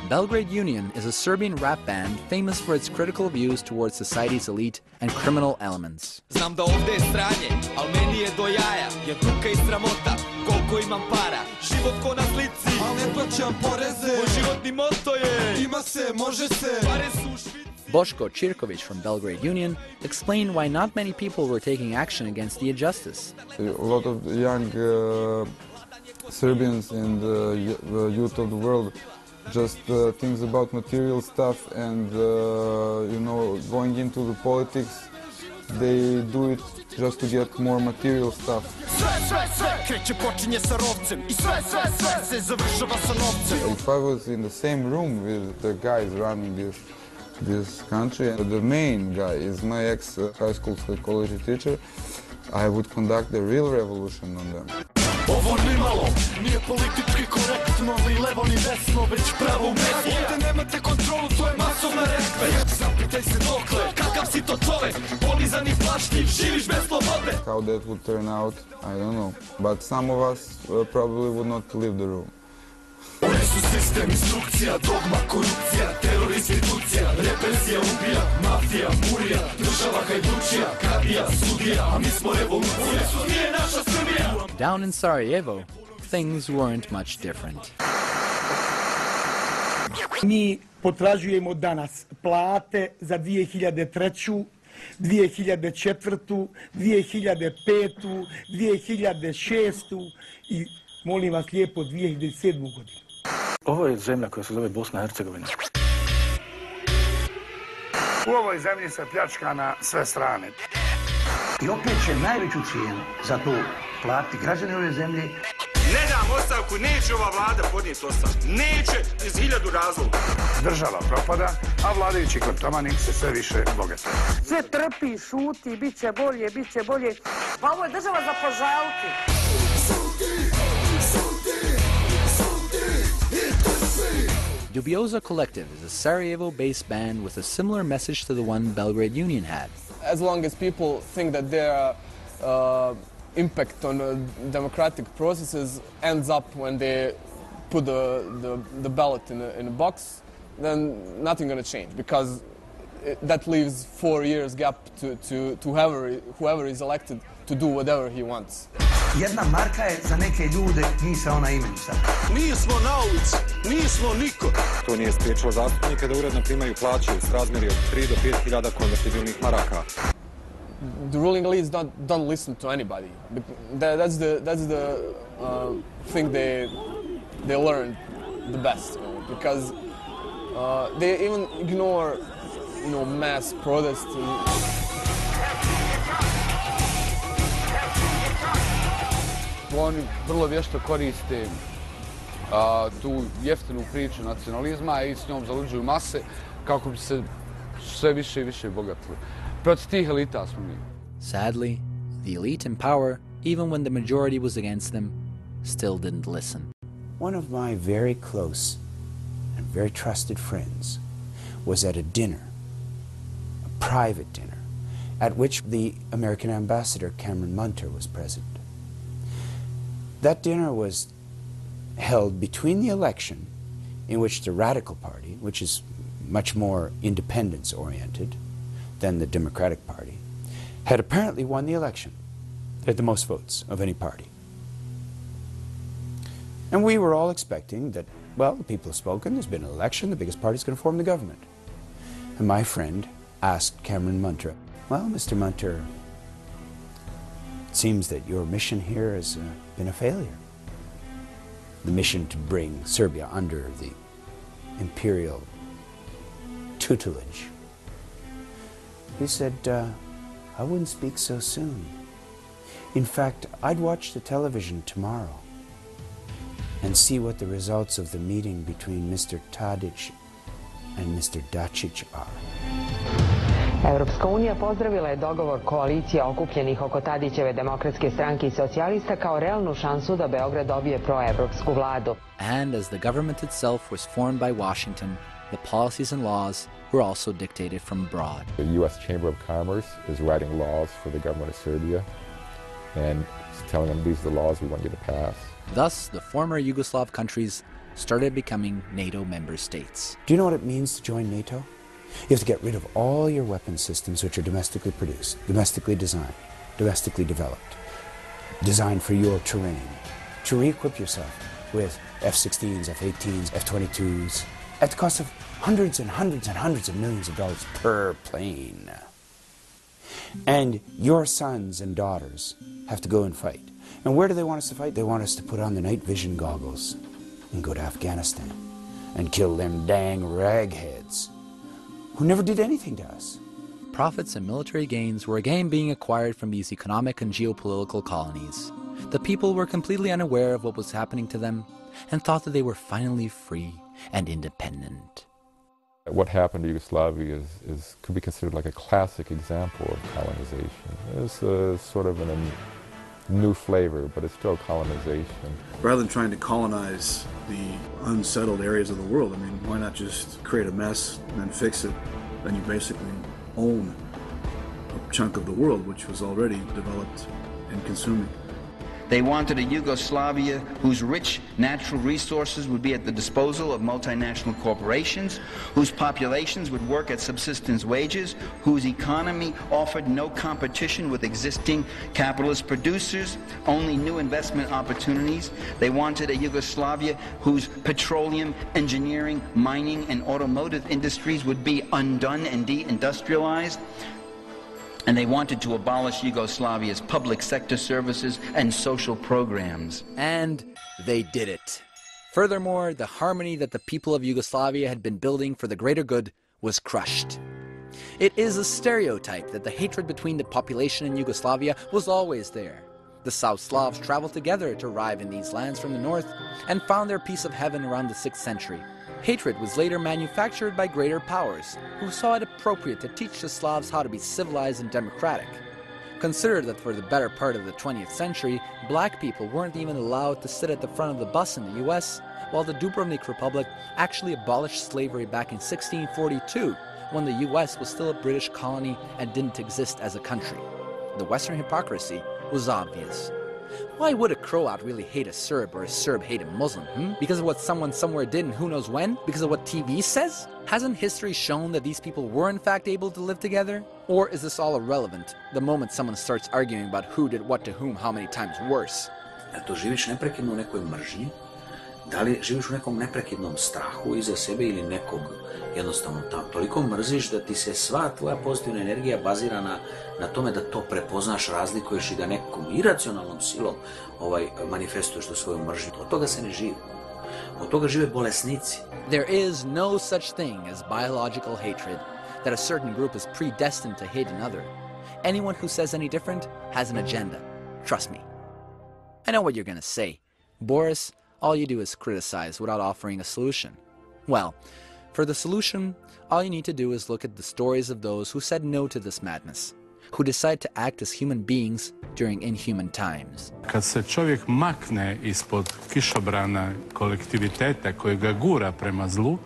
Belgrade Union is a Serbian rap band famous for its critical views towards society's elite and criminal elements. Znam da ovde je stranje, al meni je do jaja, je tuka i sramota, koliko imam para, život ko na slici, al ne plaćam poreze, moj životni moto je, ima se, može se, pare su u Švici. Boško Čirković from Belgrade Union explained why not many people were taking action against the injustice. A lot of young Serbians and youth of the world just thinks about material stuff and going into the politics. They do it just to get more material stuff. If I was in the same room with the guys running this country, the main guy is my ex-high school psychology teacher, I would conduct the real revolution on them. Ovo nimalo nije politički korektno, ni levo ni desno, već pravo mesto. Ovdje nemate kontrolu, to je masovna reakcija. Zapitaj se dokle, kakav si to čovek, polizan i plašljiv, živiš bez slobode. How that would turn out, I don't know. But some of us probably would not leave the room. Oni su sistem, instrukcija, dogma, korupcija, teror, institucija, represija, ubija, mafija, murija, država hajdučija, kadija, sudija, a mi smo revolucija. Oni su nije naša Srbija. Down in Sarajevo, things weren't much different. Mi potražujemo danas plate za 2003. 2004. 2005. 2006. i molim vas lijepo 2007. godinu. Ovo je zemlja koja se zove Bosna i Hercegovina. U ovoj zemlji se pljačka na sve strane. I opet će najveću cijenu za to platiti građani ove zemlje. Ne dam ostavku, neće ova vlada podnijeti ostavku. Neće iz 1000 razloga. Država propada, a vladajući kleptomani se sve više bogate. Sve trpi, šuti, bit će bolje, bit će bolje. Pa ovo je država za požaliti. Dubioza Collective is a Sarajevo-based band with a similar message to the one Belgrade Union had. As long as people think that their impact on democratic processes ends up when they put the ballot in a box, then nothing going to change, because that leaves 4 years gap to whoever is elected to do whatever he wants. Jedna marka je za neke ljude, nisam ona imenu sad. Nismo na ulici, nismo niko. To nije spriječilo zastupnike da uredno primaju plaće u srazmjeri od 3 do 5 hiljada konvertibilnih maraka. The ruling elites don't listen to anybody. That's the thing they learned the best, because they even ignore mass protests. Oni vrlo vješto koriste tu jeftinu priču nacionalizma i s njom zaluđuju mase kako bi se sve više i više bogatili. Protiv tih elita smo mi. Sadly, the elite in power, even when the majority was against them, still didn't listen. One of my very close and very trusted friends was at a dinner, a private dinner, at which the American ambassador Cameron Munter was present. That dinner was held between the election, in which the Radical Party, which is much more independence-oriented than the Democratic Party, had apparently won the election. They had the most votes of any party. And we were all expecting that, well, the people have spoken, there's been an election, the biggest party's going to form the government. And my friend asked Cameron Munter, well, Mr. Munter, it seems that your mission here has been a failure. The mission to bring Serbia under the imperial tutelage. He said, I wouldn't speak so soon. In fact, I'd watch the television tomorrow and see what the results of the meeting between Mr. Tadić and Mr. Dačić are. Evropska unija pozdravila je dogovor koalicija okupljenih oko Tadićeve demokratske stranke i socijalista kao realnu šansu da Beograd dobije proevropsku vladu. And as the government itself was formed by Washington, the policies and laws were also dictated from abroad. The U.S. Chamber of Commerce is writing laws for the government of Serbia and telling them these are the laws we want you to pass. Thus, the former Yugoslav countries started becoming NATO member states. Do you know what it means to join NATO? You have to get rid of all your weapon systems which are domestically produced, domestically designed, domestically developed, designed for your terrain, to re-equip yourself with F-16s, F-18s, F-22s, at the cost of hundreds and hundreds and hundreds of millions of dollars per plane. And your sons and daughters have to go and fight. And where do they want us to fight? They want us to put on the night vision goggles and go to Afghanistan and kill them dang ragheads who never did anything to us. Profits and military gains were again being acquired from these economic and geopolitical colonies. The people were completely unaware of what was happening to them and thought that they were finally free and independent. What happened to Yugoslavia could be considered like a classic example of colonization. It's sort of a new flavor, but it's still colonization. Rather than trying to colonize the unsettled areas of the world, I mean, why not just create a mess and then fix it? Then you basically own a chunk of the world which was already developed and consuming. They wanted a Yugoslavia whose rich natural resources would be at the disposal of multinational corporations, whose populations would work at subsistence wages, whose economy offered no competition with existing capitalist producers, only new investment opportunities. They wanted a Yugoslavia whose petroleum, engineering, mining, and automotive industries would be undone and deindustrialized. And they wanted to abolish Yugoslavia's public sector services and social programs. And they did it. Furthermore, the harmony that the people of Yugoslavia had been building for the greater good was crushed. It is a stereotype that the hatred between the population in Yugoslavia was always there. The South Slavs traveled together to arrive in these lands from the north and found their piece of heaven around the 6th century. Hatred was later manufactured by greater powers, who saw it appropriate to teach the Slavs how to be civilized and democratic. Consider that for the better part of the 20th century, black people weren't even allowed to sit at the front of the bus in the US, while the Dubrovnik Republic actually abolished slavery back in 1642, when the US was still a British colony and didn't exist as a country. The Western hypocrisy was obvious. Why would a Croat really hate a Serb or a Serb hate a Muslim? Because of what someone somewhere did and who knows when? Because of what TV says? Hasn't history shown that these people were in fact able to live together? Or is this all irrelevant the moment someone starts arguing about who did what to whom how many times worse? To živiš neprekidno u nekoj mržnji? Da li živiš u nekom neprekidnom strahu iza sebe ili nekog jednostavno toliko mrziš da ti se sva tvoja pozitivna energija bazira na tome da to prepoznaš, razlikuješ i da nekom iracionalnom silom manifestuješ tu svoju mržnju. Od toga se ne živi. Od toga žive bolesnici. There is no such thing as biological hatred, that a certain group is predestined to hate another. Anyone who says any different has an agenda. Trust me. I know what you're going to say. Boris, all you do is criticize without offering a solution. Well, for the solution, all you need to do is look at the stories of those who said no to this madness, who decide to act as human beings during inhuman times. Kad se čovjek makne ispod kišobrana kolektiviteta koji ga gura prema zlu,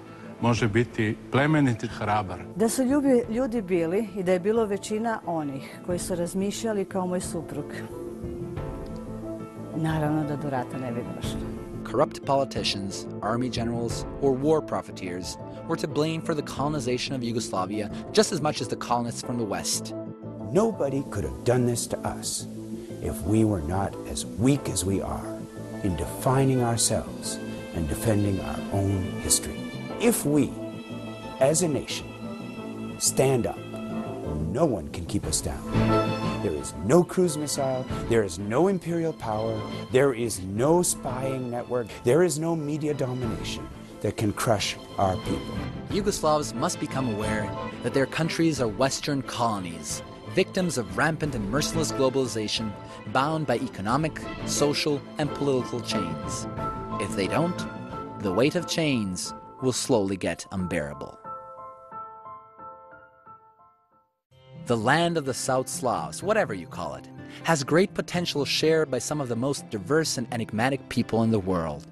može biti plemenit i hrabar. Da su ljudi bili i da je bilo većina onih koji su razmišljali kao moj suprug, naravno da do rata ne bi došlo. Corrupt politicians, army generals, or war profiteers were to blame for the colonization of Yugoslavia just as much as the colonists from the West. Nobody could have done this to us if we were not as weak as we are in defining ourselves and defending our own history. If we, as a nation, stand up, no one can keep us down. There is no cruise missile, there is no imperial power, there is no spying network, there is no media domination that can crush our people. Yugoslavs must become aware that their countries are Western colonies, victims of rampant and merciless globalization, bound by economic, social, and political chains. If they don't, the weight of chains will slowly get unbearable. The land of the South Slavs, whatever you call it, has great potential shared by some of the most diverse and enigmatic people in the world.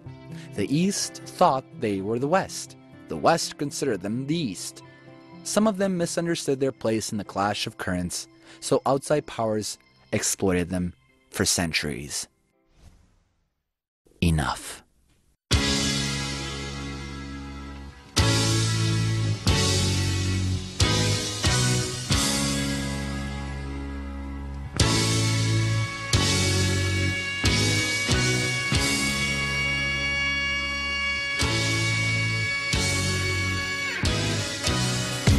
The East thought they were the West. The West considered them the East. Some of them misunderstood their place in the clash of currents, so outside powers exploited them for centuries. Enough.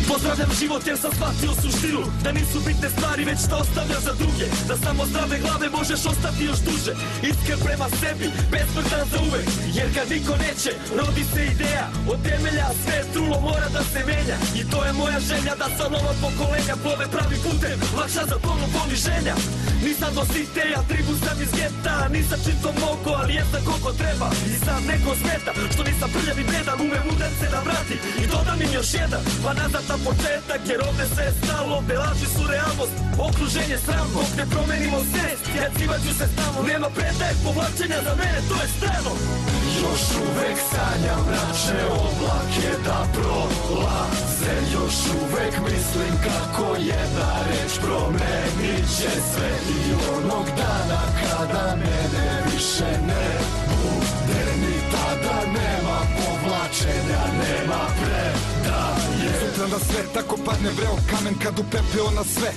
Pozdravljam život jer sam shvatio suštinu, da nisu bitne stvari već što ostavljaš za druge, da samo zdrave glave možeš ostati još duže, iskren prema sebi, besmrtan za uvek, jer kad niko neće, rodi se ideja, od temelja sve trulo mora da se menja, i to je moja želja da sa nova pokolenja plove pravi putem, lakša za tonu poniženja. Nisam do siteja, tribu sam iz geta, nisam čim to mogo, ali jesam koliko treba, i sad neko smeta, što nisam prljav i bedan, umem udar se da vrati, i dodam im još jedan, pa nazad na početak, jer ovde sve je stalo, ovde laži su realnost, okruženje sramno, dok ne promenimo svest, jacivat ću se stalno, nema predaje povlačenja, za mene to je strano. Još uvek sanjam mračne oblake da prolaze, još uvek mislim kako jedna reč promenit će sve, i onog dana kada mene više ne bude, ni tada nema povlačenja, nema predaje. Sutra da sve tako padne vreo kamen, kad u pepeo na sve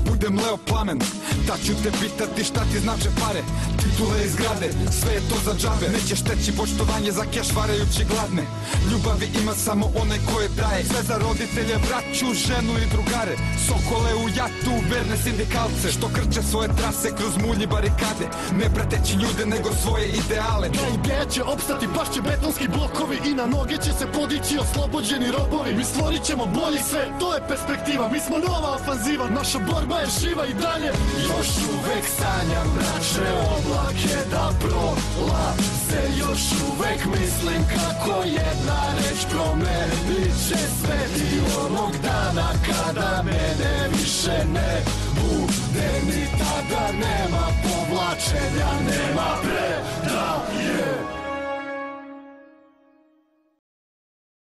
budem leo plamen, da ću te pitati šta ti znače pare, titule i zgrade, sve je to za džabe, nećeš teći poštovanje za keš varajući gladne, ljubavi ima samo onaj koje daje, sve za roditelje, braću, ženu i drugare, sokole u jatu, verne sindikalce, što krče svoje trase kroz mulj i barikade, ne prateći ljude nego svoje ideale. Da ideja će opstati, pašće betonski blokovi i na noge će se podići oslobođeni robovi, mi stvorit ćemo bolji sve, to je perspektiva, mi smo nova ofanziva, naša borba je živa i dalje. Još uvek sanjam mračne oblake da prolaze, još uvek mislim kako jedna reč promenit će sve, i onog dana kada mene više ne bude, ni tada nema povlačenja, nema